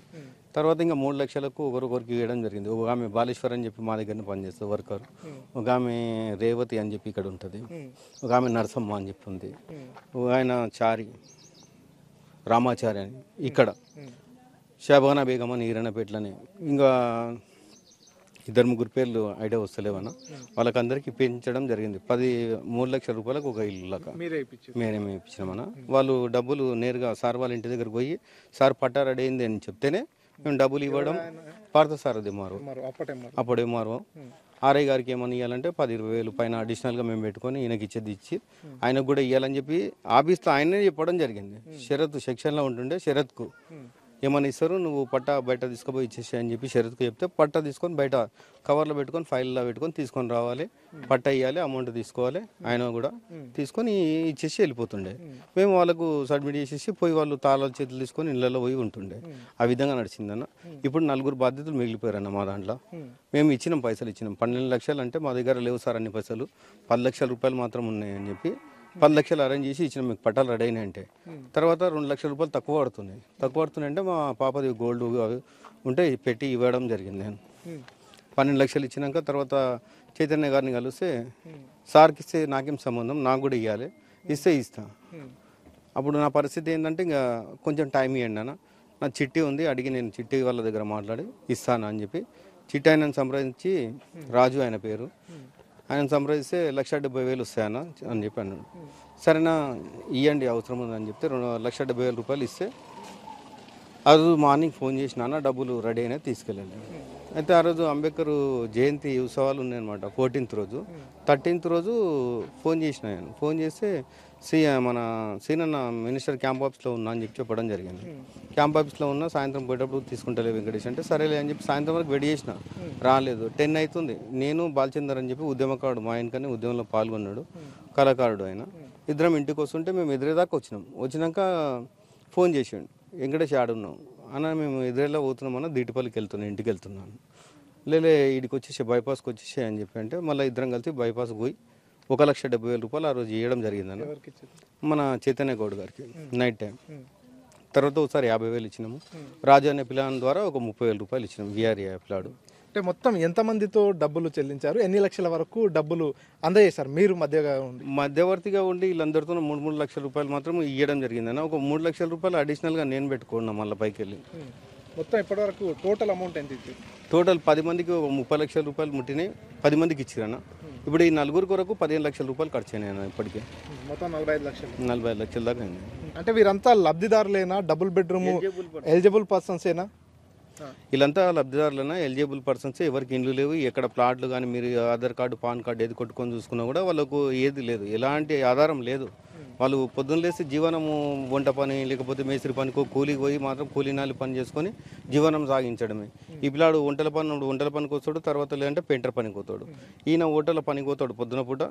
తర్వాత ఇంకా 3 లక్షలకు ఒకరికి ఇవ్వడం జరిగింది. ఒక ఆమె బాలేశ్వర్ అని చెప్పి మా దగ్గరనే పనిచేస్తుంది వర్కర్, ఒక ఆమె రేవతి అని చెప్పి ఇక్కడ ఉంటుంది, ఒక ఆమె నరసమ్మ అని చెప్పి ఉంది, ఒక ఆయన చారి రామాచారి అని ఇక్కడ, షాబానా బేగం అని ఈరణపేటలని, ఇంకా 2-3 పేర్లు ఐడియా వస్తలేవన్నా. వాళ్ళకందరికీ పెంచడం జరిగింది. 3 లక్షల రూపాయలకు ఒక ఇల్లు మేమే ఇప్పించినామన్నా. వాళ్ళు డబ్బులు నేరుగా సార్ వాళ్ళ ఇంటి దగ్గరకు పోయి సార్ పట్టా రెడీ అయింది అని చెప్తేనే మేము డబ్బులు ఇవ్వడం. పార్థసారథి అప్పుడు ఎంఆర్ఓ ఆర్ఐ గారికి ఏమని ఇవ్వాలంటే 10-20 వేలు పైన అడిషనల్గా మేము పెట్టుకొని ఈయనకి ఇచ్చి ఆయనకు కూడా ఇవ్వాలని చెప్పి ఆఫీస్లో ఆయనే చెప్పడం జరిగింది. షరత్ సెక్షన్లో ఉంటుండే షరత్కు ఏమన్నా ఇస్తారు, నువ్వు పట్టా బయట తీసుకుపోయి ఇచ్చేసి అని చెప్పి షరత్కు చెప్తే పట్టా తీసుకొని బయట కవర్లో పెట్టుకొని ఫైల్లో పెట్టుకొని తీసుకొని రావాలి, పట్టా ఇవ్వాలి, అమౌంట్ తీసుకోవాలి, ఆయన కూడా తీసుకొని ఇచ్చేసి వెళ్ళిపోతుండే. మేము వాళ్ళకు సబ్మిట్ చేసేసి పోయి వాళ్ళు తాళాలు చేతులు తీసుకొని ఇళ్ళలో పోయి ఉంటుండే. ఆ విధంగా నడిచిందన్న. ఇప్పుడు 4 బాధ్యతలు మిగిలిపోయారన్న మా దాంట్లో. మేము ఇచ్చినాం, పైసలు ఇచ్చినాం. 12 లక్షలు అంటే మా దగ్గర లేవు సార్ అన్ని పైసలు, 10 లక్షల రూపాయలు మాత్రం ఉన్నాయని చెప్పి 10 లక్షలు అరేంజ్ చేసి ఇచ్చిన మీకు పట్టాలు రెడీ అయినాయి అంటే. తర్వాత 2 లక్షల రూపాయలు తక్కువ పడుతున్నాయి అంటే మా పాపది గోల్డ్ ఉంటే పెట్టి ఇవ్వడం జరిగింది. నేను 12 లక్షలు ఇచ్చినాక తర్వాత చైతన్య గారిని కలిస్తే సార్కి ఇస్తే నాకేం సంబంధం, నాకు కూడా ఇవ్వాలి, ఇస్తా. అప్పుడు నా పరిస్థితి ఏంటంటే ఇంకా కొంచెం టైం ఇవ్వండి అన్న, నా చిట్టి ఉంది అడిగి నేను చిట్టి వాళ్ళ దగ్గర మాట్లాడి ఇస్తాను అని చెప్పి చిట్టి ఆయనను సంప్రదించి, రాజు ఆయన పేరు, ఆయన సంప్రదిస్తే 1,70,000 వస్తాయన్న అని చెప్పి అన్నాడు. సరేనా ఇవ్వండి అవసరం ఉందని చెప్తే 1,70,000 ఇస్తే ఆ రోజు మార్నింగ్ ఫోన్ చేసిన అన్న డబ్బులు రెడీ అయినా తీసుకెళ్ళండి. అయితే ఆ రోజు అంబేద్కర్ జయంతి ఉత్సవాలు ఉన్నాయన్నమాట. 14th రోజు 13th రోజు ఫోన్ చేసిన నేను. ఫోన్ చేస్తే మన సీనన్న మినిస్టర్ క్యాంప్ ఆఫీస్లో ఉన్నా అని చెప్పి చెప్పడం జరిగింది. క్యాంప్ ఆఫీస్లో ఉన్నా, సాయంత్రం పోయేటప్పుడు తీసుకుంటలే వెంకటేష్ అంటే సరేలే అని చెప్పి సాయంత్రం వరకు వెయిట్ చేసిన, రాలేదు. 10 అవుతుంది. నేను బాలచందర్ అని చెప్పి ఉద్యమకారుడు, మా ఆయనకని ఉద్యమంలో పాల్గొన్నాడు, కళాకారుడు ఆయన. ఇద్దరం ఇంటికి వస్తుంటే మేము ఎదురేదాకా వచ్చినాక ఫోన్ చేసాడు, వెంకటేష్ ఆడున్నాం అన్న, మేము ఎదురేలా పోతున్నామన్నా, దీటిపల్లికి వెళ్తున్నాను, ఇంటికి వెళ్తున్నాను. లేలే ఇడికి వచ్చేసి బైపాస్కి వచ్చేసే అని చెప్పి అంటే మళ్ళీ ఇద్దరం కలిసి బైపాస్కి పోయి 1,70,000 ఆ రోజు ఇవ్వడం జరిగిందన్న మన చైతన్య గౌడ్ గారికి నైట్ టైం. తర్వాత ఒకసారి 50,000 ఇచ్చినాము. రాజు అనే పిల్లాని ద్వారా ఒక 30,000 ఇచ్చినాము. విఆర్ఏ పిల్లాడు. అంటే మొత్తం ఎంతమందితో డబ్బులు చెల్లించారు, ఎన్ని లక్షల వరకు డబ్బులు అందజేశారు మీరు మధ్యవర్తిగా ఉండి వీళ్ళందరితో 3 లక్షల రూపాయలు మాత్రం ఇవ్వడం జరిగిందన్న. ఒక 3 లక్షల రూపాయలు అడిషనల్గా నేను పెట్టుకున్నా మళ్ళీ పైకి వెళ్ళి. మొత్తం ఇప్పటివరకు టోటల్ అమౌంట్ ఎంత ఇచ్చారు? టోటల్ 10 మందికి 30 లక్షల రూపాయలు ముట్టినాయి, 10 మందికి ఇచ్చిరన్న. ఇప్పుడు ఈ 4 కొరకు 15 లక్షల రూపాయలు ఖర్చు అయినాయి ఇప్పటికే. మొత్తం 45 లక్షల దాకా అయింది. అంటే వీరంతా లబ్ధిదారులేనా, డబుల్ బెడ్రూమ్ ఎలిజిబుల్ పర్సన్స్ ఏనా? వీళ్ళంతా లబ్ధిదారులైనా ఎలిజిబుల్ పర్సన్స్. ఎవరికి ఇండ్లు లేవు, ఎక్కడ ప్లాట్లు కానీ మీరు ఆధార్ కార్డు పాన్ కార్డు ఏది కొట్టుకొని చూసుకున్నా కూడా వాళ్ళకు ఏది లేదు, ఎలాంటి ఆధారం లేదు. వాళ్ళు పొద్దున్న లేసి జీవనము వంట పని లేకపోతే మేస్త్రి పనికో కూలికి పోయి మాత్రం కూలీనాలి పని చేసుకొని జీవనం సాగించడమే. ఈ పిల్లాడు వంటల పనికి వస్తాడు, తర్వాత లేదంటే పెయింటర్ పనికి పోతాడు. ఈయన హోటల్ పనికి పోతాడు, పొద్దున పూట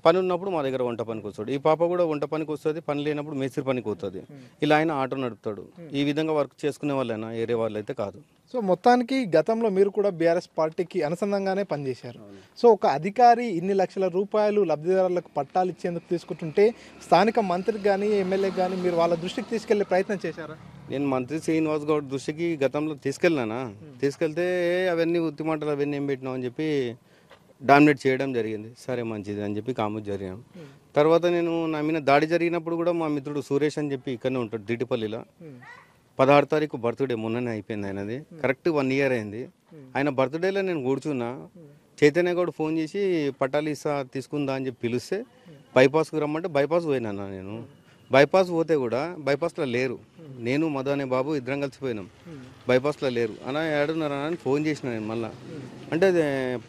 పని ఉన్నప్పుడు మా దగ్గర వంట పనికి వస్తాడు. ఈ పాప కూడా వంట పనికి వస్తుంది, పని లేనప్పుడు మేస్త్రి పనికి పోతుంది. ఇలా ఆయన ఆటో నడుపుతాడు. ఈ విధంగా వర్క్ చేసుకునే వాళ్ళైనా వేరే వాళ్ళు అయితే కాదు. సో మొత్తానికి గతంలో మీరు కూడా బీఆర్ఎస్ పార్టీకి అనుసంధానంగానే పనిచేశారు. సో ఒక అధికారి ఇన్ని లక్షల రూపాయలు లబ్ధిదారులకు పట్టాలు ఇచ్చేందుకు తీసుకుంటుంటే స్థానిక మంత్రికి కానీ ఎమ్మెల్యేకి కానీ మీరు వాళ్ళ దృష్టికి తీసుకెళ్లే ప్రయత్నం చేశారా? నేను మంత్రి శ్రీనివాస్ గౌడ్ దృష్టికి గతంలో తీసుకెళ్తే అవన్నీ ఉత్తిమాటలు అవన్నీ ఏం పెట్టినాం అని చెప్పి డామినేట్ చేయడం జరిగింది. సరే మంచిది అని చెప్పి కాము జరిగాం. తర్వాత నేను నా మీద దాడి జరిగినప్పుడు కూడా మా మిత్రుడు సురేష్ అని చెప్పి ఇక్కడనే ఉంటాడు దీటిపల్లిలో. 16వ తారీఖు బర్త్డే మొన్ననే అయిపోయింది ఆయనది. కరెక్ట్ 1 year అయింది. ఆయన బర్త్డేలో నేను కూర్చున్నా. చైతన్య గౌడ్ ఫోన్ చేసి పట్టాలు ఇస్తా తీసుకుందా అని చెప్పి పిలిస్తే బైపాస్కి రమ్మంటే బైపాస్ పోయినా నేను. బైపాస్ పోతే కూడా బైపాస్లో లేరు. నేను మధు అనే బాబు ఇద్దరం కలిసిపోయినాం. బైపాస్లో లేరు అన్న ఏడున్నారా అని ఫోన్ చేసిన నేను మళ్ళీ. అంటే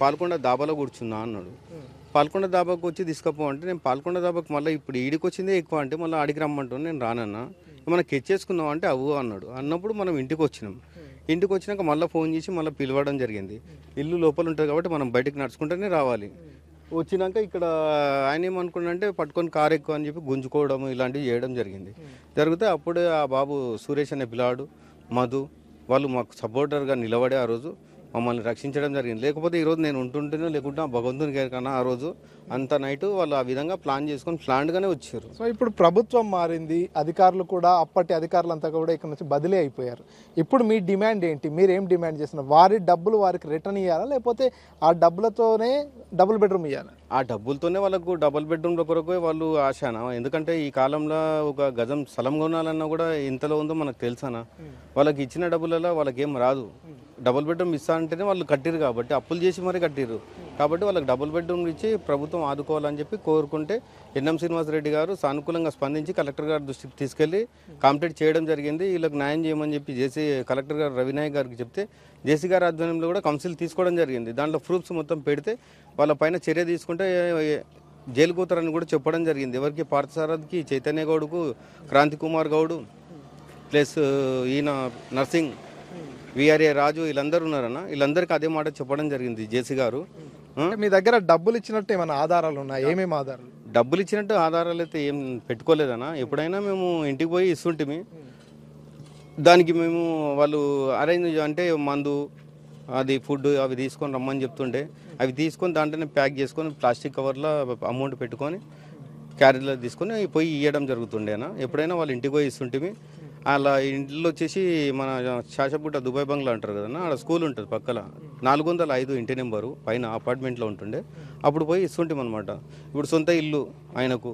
పాల్కొండ దాబాలో కూర్చున్నా అన్నాడు. పాల్కొండ దాబాకు వచ్చి తీసుకపో అంటే నేను పాల్కొండ దాబాకు మళ్ళీ ఇప్పుడు ఈడికి వచ్చిందే ఎక్కువ అంటే మళ్ళీ ఆడికి రమ్మంటాను. నేను రానన్నా, మనం కెచ్చేసుకుందాం అంటే అవ్వు అన్నాడు. అన్నప్పుడు మనం ఇంటికి వచ్చినాం. ఇంటికి వచ్చినాక మళ్ళీ ఫోన్ చేసి మళ్ళీ పిలవడం జరిగింది. ఇల్లు లోపల ఉంటుంది కాబట్టి మనం బయటకు నడుచుకుంటూనే రావాలి. వచ్చినాక ఇక్కడ ఆయన ఏమనుకున్నాడంటే పట్టుకొని కారు ఎక్కువ అని చెప్పి గుంజుకోవడం ఇలాంటివి చేయడం జరిగింది. జరిగితే అప్పుడే ఆ బాబు సురేష్ అనే పిల్లాడు, మధు వాళ్ళు మాకు సపోర్టర్గా నిలబడి ఆ రోజు మమ్మల్ని రక్షించడం జరిగింది. లేకపోతే ఈరోజు నేను ఉంటుంటేనో లేకుంటే భగవంతుని కన్నా ఆ రోజు అంత నైట్ వాళ్ళు ఆ విధంగా ప్లాన్ చేసుకొని ప్లాన్గానే వచ్చారు. సో ఇప్పుడు ప్రభుత్వం మారింది, అధికారులు కూడా అప్పటి అధికారులంతా కూడా ఇక్కడ నుంచి బదిలీ అయిపోయారు. ఇప్పుడు మీ డిమాండ్ ఏంటి? మీరు ఏం డిమాండ్ చేస్తున్నారు? వారి డబ్బులు వారికి రిటర్న్ ఇవ్వాలా, లేకపోతే ఆ డబ్బులతోనే డబుల్ బెడ్రూమ్ ఇవ్వాలా? ఆ డబ్బులతోనే వాళ్ళకు డబుల్ బెడ్రూమ్ల కొరకు వాళ్ళు ఆశానా? ఎందుకంటే ఈ కాలంలో ఒక గజం స్థలం కొనాలన్నా కూడా ఎంతలో ఉందో మనకు తెలుసానా? వాళ్ళకి ఇచ్చిన డబ్బులలో వాళ్ళకి ఏం రాదు. డబుల్ బెడ్రూమ్ ఇస్తా అంటేనే వాళ్ళు కట్టిరు కాబట్టి, అప్పులు చేసి మరీ కట్టిరు కాబట్టి వాళ్ళకి డబుల్ బెడ్రూమ్ ఇచ్చి ప్రభుత్వం ఆదుకోవాలని చెప్పి కోరుకుంటే ఎన్ఎం శ్రీనివాసరెడ్డి గారు సానుకూలంగా స్పందించి కలెక్టర్ గారి దృష్టికి తీసుకెళ్లి కంప్లీట్ చేయడం జరిగింది. వీళ్ళకి న్యాయం చేయమని చెప్పి జేసీ కలెక్టర్ గారు రవినాయక్ గారికి చెప్తే జేసీ గారి ఆధ్వర్యంలో కూడా కౌన్సిల్ తీసుకోవడం జరిగింది. దాంట్లో ప్రూఫ్స్ మొత్తం పెడితే వాళ్ళ పైన చర్య తీసుకుంటే జైలు కూతారని కూడా చెప్పడం జరిగింది. ఎవరికి పార్థసారథికి, చైతన్య గౌడ్కు, క్రాంతి కుమార్ గౌడ్ ప్లస్ ఈయన నర్సింగ్ విఆర్ఏ రాజు వీళ్ళందరూ ఉన్నారన్న, వీళ్ళందరికీ అదే మాట చెప్పడం జరిగింది జేసీ గారు. మీ దగ్గర డబ్బులు ఇచ్చినట్టు ఏమైనా ఆధారాలు ఉన్నాయి? ఏమేమి ఆధారాలు? డబ్బులు ఇచ్చినట్టు ఆధారాలు అయితే ఏం పెట్టుకోలేదన్న. ఎప్పుడైనా మేము ఇంటికి పోయి ఇస్తుంటిమి. దానికి మేము వాళ్ళు అరేంజ్ అంటే మందు అది ఫుడ్ అవి తీసుకొని రమ్మని చెప్తుండే అవి తీసుకొని దాంట్లోనే ప్యాక్ చేసుకొని ప్లాస్టిక్ కవర్లో అమౌంట్ పెట్టుకొని క్యారీలో తీసుకొని పోయి ఇవ్వడం జరుగుతుండేనా. ఎప్పుడైనా వాళ్ళు ఇంటికి పోయి ఇస్తుంటిమి. అలా ఇంట్లో వచ్చేసి మన శాషపుట్ట దుబాయ్ బంగ్లా అంటారు కదన్నా, అక్కడ స్కూల్ ఉంటుంది పక్కన 405 ఇంటి నెంబరు పైన అపార్ట్మెంట్లో ఉంటుండే. అప్పుడు పోయి ఇస్తుంటాం అనమాట. ఇప్పుడు సొంత ఇల్లు ఆయనకు.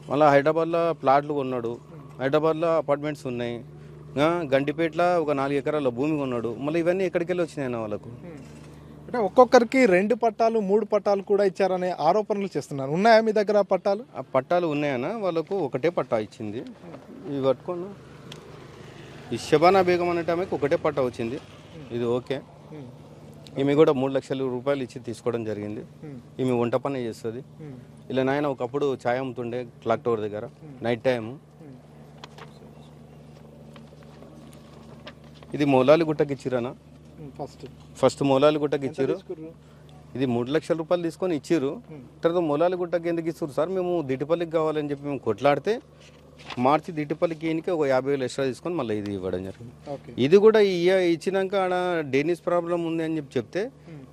మళ్ళీ హైదరాబాద్లో ప్లాట్లు కొన్నాడు, హైదరాబాద్లో అపార్ట్మెంట్స్ ఉన్నాయి, గండిపేటలో ఒక 4 ఎకరాల భూమి కొన్నాడు. మళ్ళీ ఇవన్నీ ఎక్కడికి వెళ్ళి వచ్చినాయన్న వాళ్ళకు. అంటే ఒక్కొక్కరికి 2 పట్టాలు 3 పట్టాలు కూడా ఇచ్చారనే ఆరోపణలు చేస్తున్నారు. ఉన్నాయా మీ దగ్గర పట్టాలు? ఆ పట్టాలు ఉన్నాయన్న, వాళ్ళకు ఒకటే పట్టా ఇచ్చింది. ఇవి పట్టుకున్నా ఈ షబానా బేగం అనే ఆమెకు ఒకటే పట్టా వచ్చింది. ఇది ఓకే. ఈమె కూడా 3 లక్షల రూపాయలు ఇచ్చి తీసుకోవడం జరిగింది. ఈమె వంట పని చేస్తుంది. ఇలా నాయన ఒకప్పుడు ఛాయ్ అమ్ముతుండే క్లాక్ టవర్ దగ్గర నైట్ టైం. ఇది మౌలాలి గుట్టకి ఇచ్చిరనా, ఫస్ట్ మౌలాలి గుట్టకి ఇచ్చారు. ఇది 3 లక్షల రూపాయలు తీసుకొని ఇచ్చిర్రు. తర్వాత మౌలాలి గుట్టకి ఎందుకు ఇస్తారు సార్, మేము దిటిపల్లికి కావాలని చెప్పి మేము కొట్లాడితే మార్చి దిటిపల్లికి ఈయనకి ఒక 50,000 ఎక్స్ట్రా తీసుకొని మళ్ళీ ఇది ఇవ్వడం జరిగింది. ఇది కూడా ఇచ్చినాక ఆడ డెనిస్ ప్రాబ్లం ఉంది అని చెప్పి చెప్తే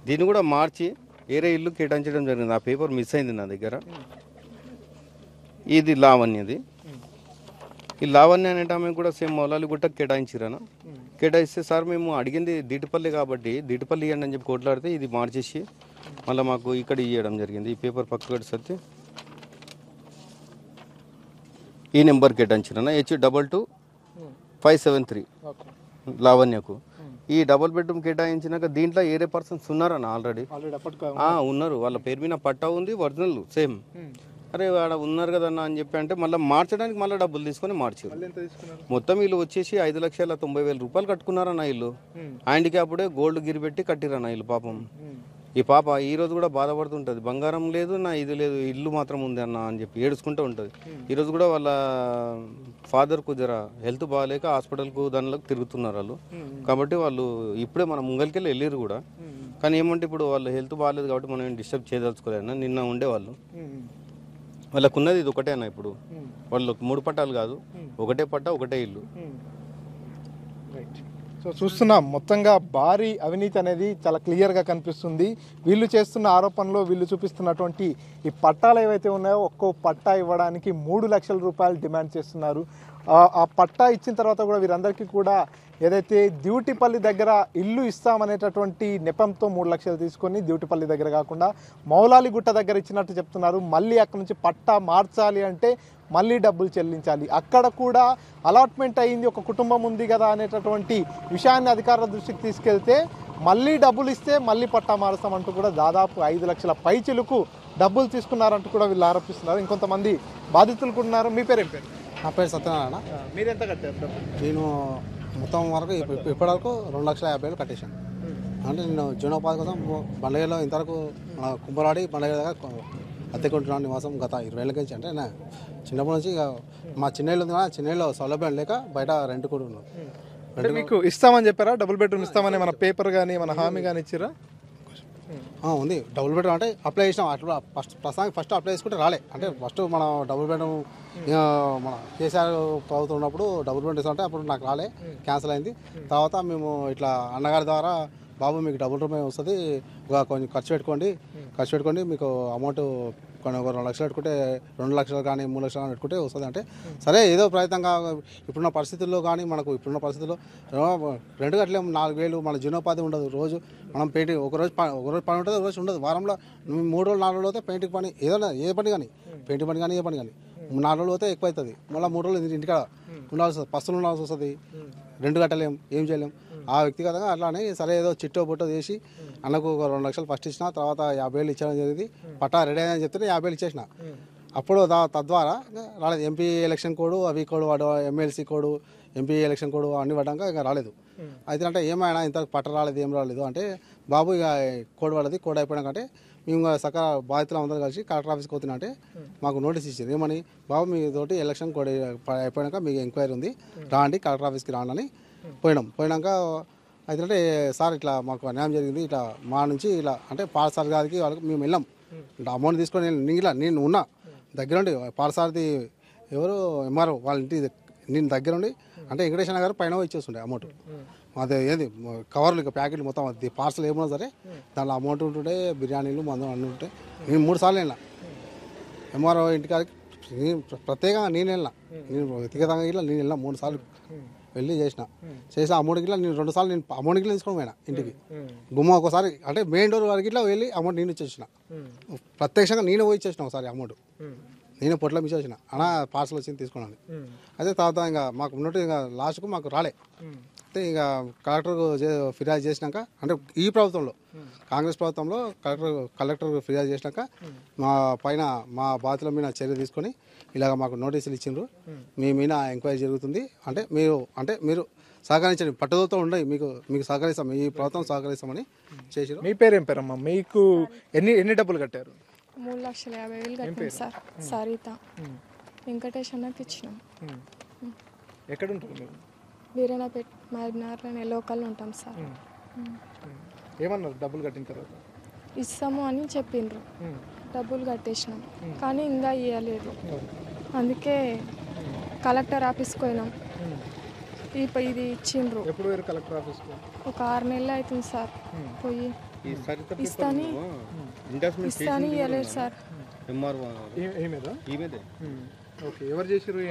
దీన్ని కూడా మార్చి వేరే ఇల్లు కేటాయించడం జరిగింది. ఆ పేపర్ మిస్ అయింది నా దగ్గర. ఇది లావణ్యది. ఈ లావణ్య అనే ఆమె కూడా సేమ్ మౌలాలి గుట్టకు కేటాయించిరనా. కేటాయిస్తే సార్ మేము అడిగింది దిటిపల్లి కాబట్టి దిటిపల్లి ఇవ్వండి అని చెప్పి కొట్లాడితే ఇది మార్చేసి మళ్ళీ మాకు ఇక్కడ ఇవ్వడం జరిగింది. ఈ పేపర్ పక్కకు సత్తి ఈ నెంబర్ కేటాయించిన H222573 లావణ్యకు. ఈ డబుల్ బెడ్రూమ్ కేటాయించినాక దీంట్లో ఏరే పర్సన్స్ ఉన్నారన్న ఆల్రెడీ ఉన్నారు. వాళ్ళ పేరు మీద పట్టా ఉంది, ఒరిజినల్ సేమ్. అరే వాడ ఉన్నారు కదన్న అని చెప్పి అంటే మళ్ళీ మార్చడానికి మళ్ళీ డబ్బులు తీసుకొని మార్చారు. మొత్తం వీళ్ళు వచ్చేసి 5,90,000 రూపాయలు కట్టుకున్నారన్న ఇల్లు. హ్యాండిక్యాప్డే గోల్డ్ గిరిపెట్టి కట్టిరన్న ఇల్లు. పాపం ఈ పాప ఈ రోజు కూడా బాధపడుతుంటుంది. బంగారం లేదు, నా ఇది లేదు, ఇల్లు మాత్రం ఉంది అన్న అని చెప్పి ఏడుచుకుంటూ ఉంటుంది. ఈరోజు కూడా వాళ్ళ ఫాదర్కు జర హెల్త్ బాగాలేక హాస్పిటల్కు దానిలోకి తిరుగుతున్నారు వాళ్ళు. కాబట్టి వాళ్ళు ఇప్పుడే మన ముంగలికెళ్ళి వెళ్ళారు కూడా. కానీ ఏమంటే ఇప్పుడు వాళ్ళు హెల్త్ బాగాలేదు కాబట్టి మనం ఏం డిస్టర్బ్ చేయదలుచుకోలేదన్న. నిన్న ఉండేవాళ్ళు. వాళ్ళకు ఉన్నది ఇది ఒకటే అన్న. ఇప్పుడు వాళ్ళు 3 పట్టాలు కాదు, ఒకటే పట్టా ఒకటే ఇల్లు. సో చూస్తున్నాం మొత్తంగా భారీ అవినీతి అనేది చాలా క్లియర్గా కనిపిస్తుంది. వీళ్ళు చేస్తున్న ఆరోపణలో వీళ్ళు చూపిస్తున్నటువంటి ఈ పట్టాలు ఏవైతే ఉన్నాయో ఒక్కో పట్టా ఇవ్వడానికి 3 లక్షల రూపాయలు డిమాండ్ చేస్తున్నారు. ఆ పట్టా ఇచ్చిన తర్వాత కూడా వీరందరికీ కూడా ఏదైతే దివిటిపల్లి దగ్గర ఇల్లు ఇస్తామనేటటువంటి నెపంతో 3 లక్షలు తీసుకొని దివిటిపల్లి దగ్గర కాకుండా మౌలాలి గుట్ట దగ్గర ఇచ్చినట్టు చెప్తున్నారు. మళ్ళీ అక్కడ నుంచి పట్టా మార్చాలి అంటే మళ్ళీ డబ్బులు చెల్లించాలి. అక్కడ కూడా అలాట్మెంట్ అయ్యింది, ఒక కుటుంబం ఉంది కదా అనేటటువంటి విషయాన్ని అధికారుల దృష్టికి తీసుకెళ్తే మళ్ళీ డబ్బులు ఇస్తే మళ్ళీ పట్టా మారుస్తామంటూ కూడా దాదాపు 5 లక్షల పైచిలకు డబ్బులు తీసుకున్నారంటూ కూడా వీళ్ళు ఆరోపిస్తున్నారు. ఇంకొంతమంది బాధితులు కూడా ఉన్నారు. మీ పేరు ఏం పేరు? నా పేరు సత్యనారాయణ. మీరు ఎంత కట్టారు డబ్బు? నేను మొత్తం వరకు ఇప్పటివరకు 2,50,000 కట్టేశాను. అంటే నేను జీవనోపాధి కోసం బండగలో ఇంతవరకు కుంభరాడి బండగ దగ్గర అద్దెకుంటున్నాను నివాసం గత 20 ఏళ్ళ నుంచి. అంటే నా చిన్నప్పటి నుంచి ఇక మా చిన్నళ్ళు ఉంది కదా, చిన్నలో సౌలభ్యం లేక బయట రెంట్ కూడా ఉన్నాను. అంటే మీకు ఇస్తామని చెప్పారా? డబుల్ బెడ్రూమ్ ఇస్తామని మన పేపర్ కానీ మన హామీ కానీ ఇచ్చిరా? ఉంది. డబుల్ బెడ్రూమ్ అంటే అప్లై చేసినాం. అట్లా ఫస్ట్ అప్లై చేసుకుంటే రాలే. అంటే ఫస్ట్ మన డబుల్ బెడ్రూమ్ మన కేసీఆర్ ప్రభుత్వం ఉన్నప్పుడు డబుల్ బెడ్రూమ్ ఇస్తామంటే అప్పుడు నాకు రాలే, క్యాన్సిల్ అయింది. తర్వాత మేము ఇట్లా అన్నగారి ద్వారా బాబు మీకు డబుల్ రూమ్ వస్తుంది, కొంచెం ఖర్చు పెట్టుకోండి మీకు అమౌంట్ కొన్ని 2 లక్షలు పెట్టుకుంటే 2 లక్షలు కానీ 3 లక్షలు కానీ పెట్టుకుంటే వస్తుంది. అంటే సరే ఏదో ప్రయత్నంగా ఇప్పుడున్న పరిస్థితుల్లో కానీ మనకు ఇప్పుడున్న పరిస్థితుల్లో రెంట్ కట్టలేము. 4,000 మన జీవనోపాధి ఉండదు. రోజు మనం పెయింటింగ్ ఒకరోజు పని ఉంటుంది, ఒకరోజు ఉండదు. వారంలో 3 రోజులు 4 రోజులు అయితే పెయింటింగ్ పని ఏదైనా ఏ పని కానీ పెయింటింగ్ పని కానీ ఏ పని కానీ 4 రోజులు అయితే ఎక్కువ అవుతుంది. మళ్ళీ 3 రోజులు ఇంటికాడ ఉండాల్సి వస్తుంది, పస్తులు ఉండాల్సి వస్తుంది. రెంట్ కట్టలేం, ఏం చేయలేం. ఆ వ్యక్తిగతంగా అట్లానే సరే ఏదో చిట్టో బొట్టో చేసి అన్నకు 2 లక్షలు ఫస్ట్ ఇచ్చిన, తర్వాత 50,000 ఇచ్చడం జరిగింది. పట్టా రెడీ అయ్యని చెప్తే 50,000 ఇచ్చేసిన. అప్పుడు తద్వారా రాలేదు. ఎంపీ ఎలక్షన్ కోడ్ అవి కోడ్ వాడు, MLC code, MP election code అన్ని పడ్డాక ఇక రాలేదు. అయితే అంటే ఏమైనా ఇంతకు పట్ట రాలేదు, ఏం రాలేదు అంటే బాబు ఇక కోడ్ పడది, కోడ్ అయిపోయినాక అంటే మేము సకల బాధితులు అందరూ కలిసి కలెక్టర్ ఆఫీస్కి పోతున్నా అంటే మాకు నోటీస్ ఇచ్చారు. ఏమని, బాబు మీతోటి ఎలక్షన్ కోడ్ అయిపోయాక మీకు ఎంక్వైరీ ఉంది, రాండి కలెక్టర్ ఆఫీస్కి రాండి పోయినాక అయితే సార్ ఇట్లా మాకు అన్యాయం జరిగింది, ఇట్లా మా నుంచి ఇలా అంటే పాలసారి గారికి వాళ్ళకి మేము వెళ్ళాం, అమౌంట్ తీసుకొని నేను ఉన్నా దగ్గరుండి పాలసారథి ఎవరు ఎంఆర్ఓ వాళ్ళ ఇంటి నేను దగ్గరుండి అంటే వెంకటేశ్వర గారు పైన ఇచ్చేస్తుండే అమౌంట్. అదే ఏంది కవర్లు ఇక ప్యాకెట్లు మొత్తం అది పార్సల్ ఏమన్నా సరే దాంట్లో అమౌంట్ ఉంటుండే, బిర్యానీలు మందు అన్నీ ఉంటాయి. నేను 3 సార్లు వెళ్ళినా ఎంఆర్ఓ ఇంటికాడికి. ప్రత్యేకంగా నేను వెళ్ళినా, నేను వ్యక్తిగతంగా ఇట్లా నేను వెళ్ళినా 3 సార్లు వెళ్ళి చేసిన అమౌంట్ గిట్లా నేను 2 సార్లు నేను అమౌంట్ గిట్లా తీసుకొని పోయినా ఇంటికి. గుమ్మ ఒకసారి అంటే మెయిన్ డోర్ వరకు ఇట్లా వెళ్ళి అమౌంట్ నేను ఇచ్చేసిన, ప్రత్యక్షంగా నేనే పోయి ఇచ్చేసిన. ఒకసారి అమౌంట్ నేనే పొట్ల ఇచ్చేసిన, అలా పార్సల్ వచ్చింది తీసుకున్నాను. అయితే తర్వాత ఇంకా మాకు ఉన్నట్టు ఇంకా లాస్ట్కు మాకు రాలే. అయితే ఇంకా కలెక్టర్కు ఫిర్యాదు చేసినాక అంటే ఈ ప్రభుత్వంలో కాంగ్రెస్ ప్రభుత్వంలో కలెక్టర్ ఫిర్యాదు చేసినాక మా బాధితుల మీద చర్య తీసుకొని ఇలాగ మాకు నోటీసులు ఇచ్చిండ్రు, మీ మీద ఎంక్వైరీ జరుగుతుంది, అంటే మీరు సహకరించండి, పట్టుదలతో ఉండయి, మీకు సహకరిస్తాం, ఈ ప్రభుత్వం సహకరిస్తామని చేసారు. మీ పేరేం పేరమ్మా? మీకు ఎన్ని డబ్బులు కట్టారు? 3,50,000 కట్టాం సార్. సరిత వెంకటేష్ అన్నకి ఇచ్చినాం. ఎక్కడ ఉంటారు మీరు? వీరన్నపేట మహబూబ్నగర్లోనే లోకల్ ఉంటాం సార్. ఏమన్నారు డబ్బులు కట్టిన తర్వాత? ఇస్తాము అని చెప్పిండ్రు, డబ్బులు కట్టేసినాం కానీ ఇంకా ఇవ్వలేదు. అందుకే కలెక్టర్ ఆఫీస్కి పోయినాం, ఇది ఇచ్చిండ్రు. ఎప్పుడు వేరు కలెక్టర్ ఆఫీస్కి? ఒక 6 నెలలు అవుతుంది సార్ పోయి. ఇస్తాని ఇవ్వలేదు సార్. ఓకే, ఎవరు చేసారు ఈ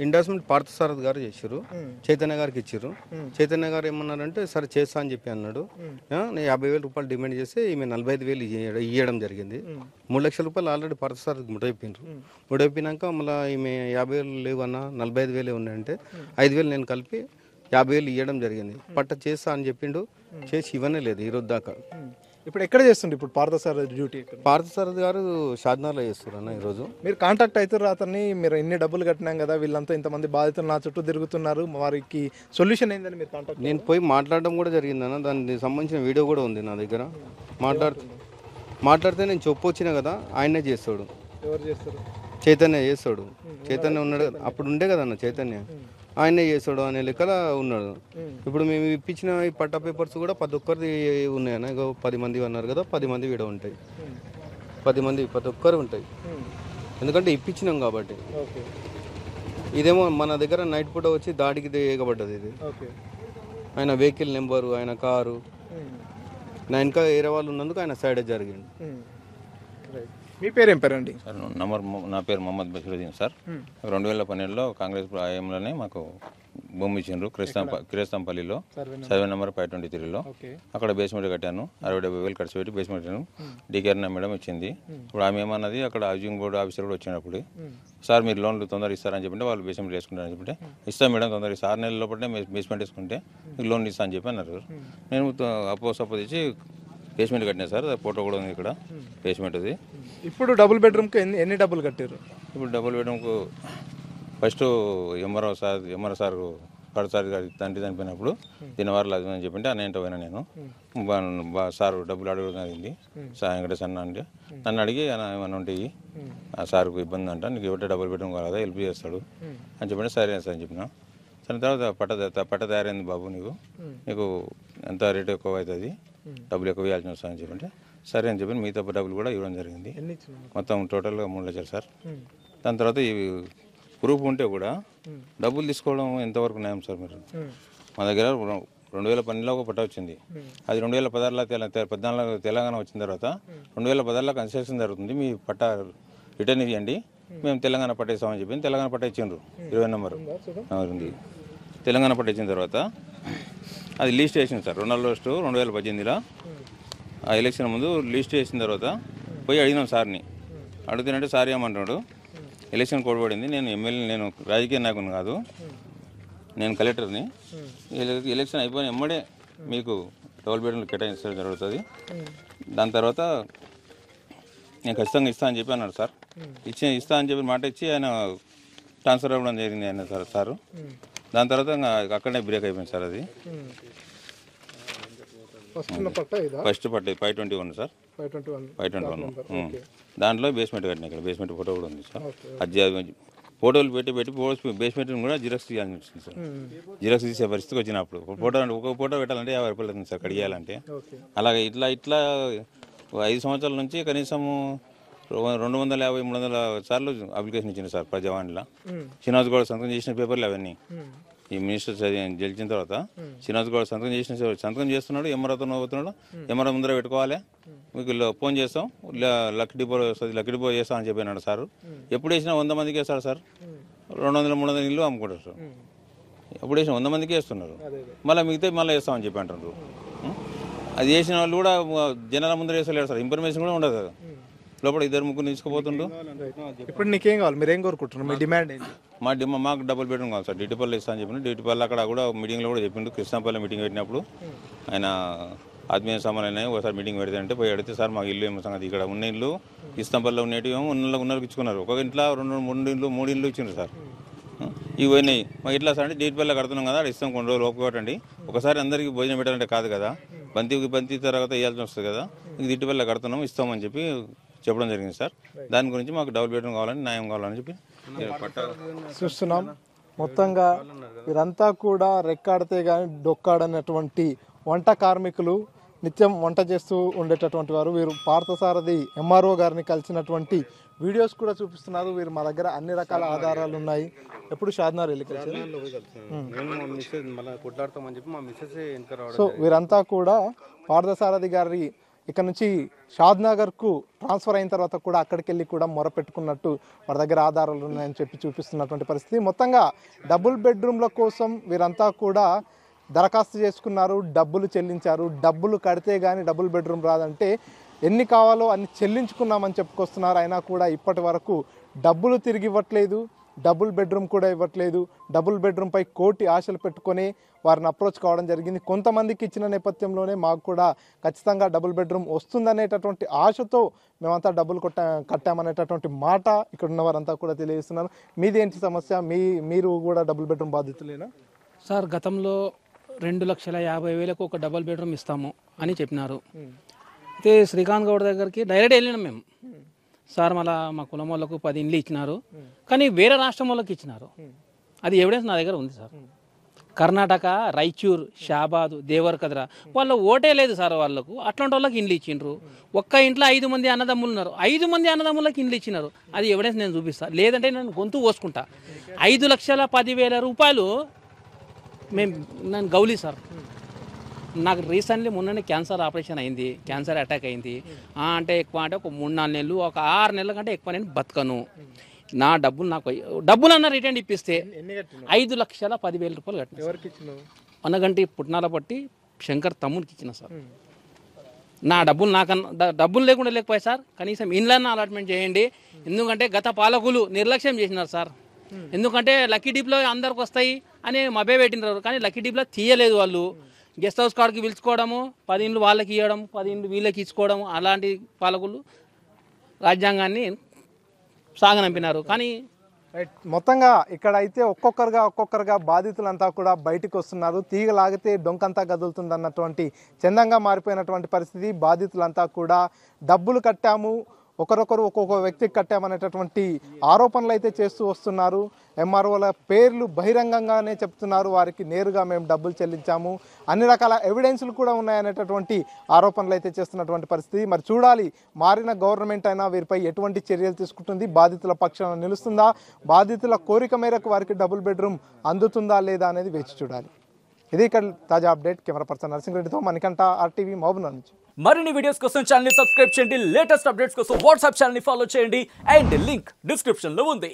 ఇండస్ట్మెంట్? పార్థసారథి గారు చేసారు, చైతన్య గారికి ఇచ్చారు. చైతన్య గారు ఏమన్నారంటే సరే చేస్తా అని చెప్పి అన్నాడు. నేను 50,000 రూపాయలు డిమాండ్ చేసి ఈమె 45,000 ఇవ్వడం జరిగింది. 3 లక్షల రూపాయలు ఆల్రెడీ పార్థసారథి ముడైపోయినారు. ముడైపోయినాక మళ్ళీ ఈమె 50,000 లేవన్నా 45,000 ఉన్నాయంటే 5,000 నేను కలిపి 50,000 ఇవ్వడం జరిగింది. పట్ట చేస్తా అని చెప్పిండు, చేసి ఇవ్వనే లేదు ఈరోజు దాకా. ఇప్పుడు ఎక్కడ చేస్తుండే ఇప్పుడు పార్థసారథి డ్యూటీ? పార్థసారథి గారు షాద్నగర్లో చేస్తారు అన్న. ఈరోజు మీరు కాంటాక్ట్ అవుతారు అతన్ని, మీరు ఇన్ని డబ్బులు కట్టినాం కదా, వీళ్ళంతా ఇంతమంది బాధితులు నా చుట్టూ తిరుగుతున్నారు, వారికి సొల్యూషన్ ఏందని మీరు కాంటాక్ట్? నేను పోయి మాట్లాడడం కూడా జరిగిందన్న, దానికి సంబంధించిన వీడియో కూడా ఉంది నా దగ్గర. మాట్లాడితే నేను చెప్పొచ్చినా కదా, ఆయనే చేస్తాడు. ఎవరు చేస్తారు? చైతన్య చేస్తాడు. చైతన్య ఉన్నాడు కదా, అప్పుడు ఉండే కదా అన్న చైతన్య, ఆయనే చేస్తాడు అనే లెక్కల ఉన్నాడు. ఇప్పుడు మేము ఇప్పించిన ఈ పట్టా పేపర్స్ కూడా 10 ఒక్కరిది ఉన్నాయన్న. ఇక 10 మంది అన్నారు కదా, 10 మంది వీడ ఉంటాయి, 10 ఒక్కరు ఉంటాయి, ఎందుకంటే ఇప్పించినాం కాబట్టి. ఇదేమో మన దగ్గర నైట్ పూట వచ్చి దాడికి వేయబడ్డది. ఇది ఆయన వెహికల్ నెంబరు, ఆయన కారు, నా ఇంకా వేరే వాళ్ళు ఉన్నందుకు ఆయన సైడ్ జరిగింది. మీ పేరేం పేరండి? సార్ నా పేరు మొహమ్మద్ బషీరుద్దీన్ సార్. 2012లో కాంగ్రెస్ హయాంలోనే మాకు భూమి ఇచ్చిండ్రు క్రిస్తంపల్లిలో, సర్వే నెంబర్ 523లో. అక్కడ బేస్మెంట్ కట్టాను, 60,000 ఖర్చు పెట్టి బేస్మెంట్ కట్టాను. డికేఆర్ మేడం ఇచ్చింది. ఇప్పుడు ఆమె ఏమన్నది, అక్కడ హౌసింగ్ బోర్డు ఆఫీసర్ కూడా వచ్చినప్పుడు, సార్ మీరు లోన్లు తొందర ఇస్తారని చెప్పంటే వాళ్ళు బేస్మెంట్ వేసుకుంటారని చెప్పంటే, ఇస్తాం మేడం తొందర 6 నెలల లోపలనే బేస్మెంట్ వేసుకుంటే మీకు లోన్ ఇస్తా అని చెప్పి అన్నారు. నేను అపోజ్ ఇచ్చి బేస్మెంట్ కట్టినా సార్, ఫోటో కూడా ఉంది ఇక్కడ బేస్మెంట్ అది. ఇప్పుడు డబుల్ బెడ్రూమ్కి ఎన్ని డబ్బులు కట్టారు? ఇప్పుడు డబుల్ బెడ్రూమ్కు ఫస్ట్ ఎంఆర్ఓ సార్ పడసారి గారి తండ్రి చనిపోయినప్పుడు దీనివారు అది అని చెప్పింటే అన్నేంటో పోయినా నేను సారు డబ్బులు అడగడింది సార్ వెంకటేశ్వర అంటే నన్ను అడిగి ఏమన్నా ఉంటాయి ఆ సార్కు ఇబ్బంది అంట నీకు ఎవరి డబ్బులు పెట్టడం కదా హెల్ప్ చేస్తాడు అని చెప్పండి సరే సార్ అని చెప్పిన దాని తర్వాత పట్ట తయారైంది బాబు నీకు ఎంత రేటు ఎక్కువ అవుతుంది డబ్బులు ఎక్కువ ఇవ్వాల్సిన వస్తుంది అని చెప్పంటే సరే అని చెప్పి మిగతా డబ్బులు కూడా ఇవ్వడం జరిగింది మొత్తం టోటల్గా 3 లక్షలు సార్ దాని తర్వాత ఈ ప్రూఫ్ ఉంటే కూడా డబ్బులు తీసుకోవడం ఎంతవరకు న్యాయం సార్ మీరు మా దగ్గర 2012లో ఒక పట్ట వచ్చింది అది 2016లో 14 తెలంగాణ వచ్చిన తర్వాత 2016లో కన్స్ట్రక్షన్ జరుగుతుంది మీ పట్ట రిటర్న్ ఇవ్వండి మేము తెలంగాణ పట్ట ఇస్తామని చెప్పి తెలంగాణ పట్ట ఇచ్చిండ్రు 20 నెంబరు ఉంది తెలంగాణ పట్ట ఇచ్చిన తర్వాత అది లిస్ట్ వేసింది సార్ 2 ఆగస్టు 2018లో ఆ ఎలక్షన్ ముందు లిస్ట్ వేసిన తర్వాత పోయి అడిగినాం సార్ని అడుగుతానంటే సార్ ఏమంటున్నాడు ఎలక్షన్ కోడ్ పడింది నేను ఎమ్మెల్యే నేను రాజకీయ నాయకుని కాదు నేను కలెక్టర్ని ఎలక్షన్ అయిపోయిన ఎమ్మడే మీకు డబుల్ బెడ్రూమ్లు కేటాయించడం జరుగుతుంది దాని తర్వాత నేను ఖచ్చితంగా ఇస్తా అని చెప్పి అన్నాడు సార్ ఇస్తా అని చెప్పి మాట ఇచ్చి ఆయన ట్రాన్స్ఫర్ అవ్వడం జరిగింది ఆయన సారు దాని తర్వాత అక్కడనే బ్రేక్ అయిపోయింది సార్ అది ఫస్ట్ పట్ట 521 సార్ 521 దాంట్లో బేస్మెంట్ కట్టిన ఇక్కడ బేస్మెంట్ ఫోటో కూడా ఉంది సార్ అది ఫోటోలు పెట్టి బేస్మెంట్ కూడా జిరాక్స్ తీయాల్సి వచ్చింది సార్ జిరాక్స్ తీసే పరిస్థితికి వచ్చినప్పుడు ఫోటో ఒక ఫోటో పెట్టాలంటే 50 రూపాయలు అవుతుంది సార్ కడిగేయాలంటే అలాగే ఇట్లా 5 సంవత్సరాల నుంచి కనీసం 250-300 సార్లు అప్లికేషన్ ఇచ్చింది సార్ ప్రజావాణిలో శ్రీనివాస్ గౌడ్ సంతకం చేసిన పేపర్లు అవన్నీ ఈ మినిస్టర్ గెలిచిన తర్వాత శ్రీనివాస్ గౌడ్ సంతకం చేస్తున్నాడు ఎంఆర్ఓతో పోతున్నాడు ఎంఆర్ఓ ముందర పెట్టుకోవాలి మీకు ఫోన్ చేస్తాం లక్కీ డిపో వస్తుంది లక్కీ డిపో చేస్తాం అని చెప్పినాడు సార్ ఎప్పుడు వేసినా 100 మందికి వేస్తాడు సార్ 200-300 ఇల్లు అమ్ముకుంటారు సార్ ఎప్పుడు వేసినా 100 మందికి వేస్తున్నారు మళ్ళీ మిగతా మళ్ళీ వేస్తామని చెప్పి అంటున్నారు అది వేసిన వాళ్ళు కూడా జనాల ముందర వేసలేరు సార్ ఇన్ఫర్మేషన్ కూడా ఉండదు కదా లోపల 2-3 తీసుకుపోతుండ్రు ఇప్పుడు నీకేం కావాలి మీరేం కోరుకుంటున్నారు మీ డిమాండ్ ఏంటి మాకు డబుల్ బెడ్రూమ్ కావాలి సార్ డ్యూటీపల్లి ఇస్తా అని చెప్పిన డ్యూటీపల్లి అక్కడ కూడా మీటింగ్లో కూడా చెప్పిండు కృష్ణాపల్లి మీటింగ్ పెట్టినప్పుడు ఆయన ఆత్మీయ సమాలైన ఒకసారి మీటింగ్ పెడతానంటే పోయి అడిగితే సార్ మాకు ఇల్లు ఏమో సంగతి ఇక్కడ ఉన్న ఇల్లు ఇస్తాంపల్లిలో ఉన్నట్టు ఏమో ఉన్నకి ఇచ్చుకున్నారు ఒక ఇంట్లో 3 ఇల్లు ఇచ్చిండ్రు సార్ ఇవి పోయినాయి మాకు ఇట్లా సార్ అంటే డ్యూటీపల్లి కడుతున్నాం కదా ఇస్తాం కొన్ని రోజులు ఒప్పుకోటండి ఒకసారి అందరికీ భోజనం పెట్టాలంటే కాదు కదా బంతి తర్వాత వేయాల్సి వస్తుంది కదా ఇంక డ్యూటీపల్లి కడుతున్నాం ఇస్తామని చెప్పి చెప్పడం జరిగింది సార్ దాని గురించి మాకు డబుల్ బెడ్రూమ్ కావాలని న్యాయం కావాలని చెప్పి చూస్తున్నాం మొత్తంగా వీరంతా కూడా రెక్కాడితే కానీ డొక్కాడనటువంటి వంట కార్మికులు నిత్యం వంట చేస్తూ ఉండేటటువంటి వారు వీరు పార్థసారథి ఎంఆర్ఓ గారిని కలిసినటువంటి వీడియోస్ కూడా చూపిస్తున్నారు వీరు మా దగ్గర అన్ని రకాల ఆధారాలు ఉన్నాయి ఎప్పుడు షాద్నగర్ వెళ్ళి సో వీరంతా కూడా పార్థసారథి గారి ఇక్కడ నుంచి షాద్నగర్కు ట్రాన్స్ఫర్ అయిన తర్వాత కూడా అక్కడికి వెళ్ళి కూడా మొరపెట్టుకున్నట్టు వారి దగ్గర ఆధారాలు ఉన్నాయని చెప్పి చూపిస్తున్నటువంటి పరిస్థితి మొత్తంగా డబుల్ బెడ్రూమ్ల కోసం వీరంతా కూడా దరఖాస్తు చేసుకున్నారు డబ్బులు చెల్లించారు డబ్బులు కడితే కానీ డబుల్ బెడ్రూమ్ రాదంటే ఎన్ని కావాలో అన్ని చెల్లించుకున్నామని చెప్పుకొస్తున్నారు అయినా కూడా ఇప్పటి వరకు డబ్బులు తిరిగి ఇవ్వట్లేదు డబుల్ బెడ్రూమ్ కూడా ఇవ్వట్లేదు డబుల్ బెడ్రూమ్పై కోటి ఆశలు పెట్టుకొని వారిని అప్రోచ్ కావడం జరిగింది కొంతమందికి ఇచ్చిన నేపథ్యంలోనే మాకు కూడా ఖచ్చితంగా డబుల్ బెడ్రూమ్ వస్తుందనేటటువంటి ఆశతో మేమంతా డబ్బులు కట్టామనేటటువంటి మాట ఇక్కడ ఉన్న వారంతా కూడా తెలియజేస్తున్నారు మీదేంటి సమస్య మీరు కూడా డబుల్ బెడ్రూమ్ బాధితులేనా సార్ గతంలో 2,50,000 ఒక డబుల్ బెడ్రూమ్ ఇస్తాము అని చెప్పినారు అయితే శ్రీకాంత్ గౌడ్ దగ్గరికి డైరెక్ట్ వెళ్ళినాం మేము సార్ మళ్ళీ మా కులం వాళ్ళకు 10 ఇండ్లు ఇచ్చినారు కానీ వేరే రాష్ట్రం వాళ్ళకి ఇచ్చినారు అది ఎవిడెన్స్ నా దగ్గర ఉంది సార్ కర్ణాటక రాయచూర్ షాబాద్ దేవరకద్ర వాళ్ళ ఓటే లేదు సార్ వాళ్ళకు అట్లాంటి వాళ్ళకి ఇండ్లు ఇచ్చిండ్రు ఒక్క ఇంట్లో 5 మంది అన్నదమ్ములు ఉన్నారు 5 మంది అన్నదమ్ములకి ఇండ్లు ఇచ్చినారు అది ఎవిడెన్స్ నేను చూపిస్తాను లేదంటే నేను గొంతు కోసుకుంటా 5,10,000 రూపాయలు నేను గౌలీ సార్ నాకు రీసెంట్లీ మొన్ననే క్యాన్సర్ ఆపరేషన్ అయింది క్యాన్సర్ అటాక్ అయింది అంటే ఎక్కువ అంటే ఒక 3-4 నెలలు ఒక 6 నెలల కంటే ఎక్కువ నేను బతకను నా డబ్బులు నాకు డబ్బులన్నా రిటర్న్ ఇప్పిస్తే 5,10,000 రూపాయలు కట్టిన అనగంటి పుట్నాల పట్టి శంకర్ తమ్ముడికి ఇచ్చిన సార్ నా డబ్బులు నాకన్నా డబ్బులు లేకుండా లేకపోయా సార్ కనీసం ఇండ్లన్నా అలాట్మెంట్ చేయండి ఎందుకంటే గత పాలకులు నిర్లక్ష్యం చేసినారు సార్ ఎందుకంటే లక్కీ డిప్లో అందరికి వస్తాయి అని మభ్య పెట్టినారు కానీ లక్కీ డిప్లో తీయలేదు వాళ్ళు గెస్ట్ హౌస్ కార్డుకి పిలుచుకోవడము 10 ఇండ్లు వాళ్ళకి ఇవ్వడం 10 ఇండ్లు వీళ్ళకి ఇచ్చుకోవడం అలాంటి పాలకులు రాజ్యాంగాన్ని సాగనంపినారు కానీ మొత్తంగా ఇక్కడ అయితే ఒక్కొక్కరుగా బాధితులంతా కూడా బయటకు వస్తున్నారు. తీగ లాగితే డొంకంతా కదులుతుంది అన్నటువంటి చందంగా మారిపోయినటువంటి పరిస్థితి. బాధితులంతా కూడా డబ్బులు కట్టాము, ఒకరొకరు ఒక్కొక్క వ్యక్తికి కట్టామనేటటువంటి ఆరోపణలు అయితే చేస్తూ వస్తున్నారు. ఎంఆర్ఓల పేర్లు బహిరంగంగానే చెప్తున్నారు, వారికి నేరుగా మేము డబ్బులు చెల్లించాము, అన్ని రకాల ఎవిడెన్స్లు కూడా ఉన్నాయనేటటువంటి ఆరోపణలు అయితే చేస్తున్నటువంటి పరిస్థితి. మరి చూడాలి, మారిన గవర్నమెంట్ అయినా వీరిపై ఎటువంటి చర్యలు తీసుకుంటుంది, బాధితుల పక్షాన నిలుస్తుందా, బాధితుల కోరిక మేరకు వారికి డబుల్ బెడ్రూమ్ అందుతుందా లేదా అనేది వేచి చూడాలి. ఇది ఇక్కడ తాజా అప్డేట్. కెమెరా పర్సన్ నరసింహరెడ్డితో మణికంఠ, RTV, మహబూబ్నగర్ నుంచి. మరిన్ని వీడియోస్ కోసం ఛానల్ ని సబ్స్క్రైబ్ చేయండి, లేటెస్ట్ అప్డేట్స్ కోసం వాట్సాప్ ఛానల్ ని ఫాలో చేయండి అండ్ లింక్ డిస్క్రిప్షన్ లో ఉంది.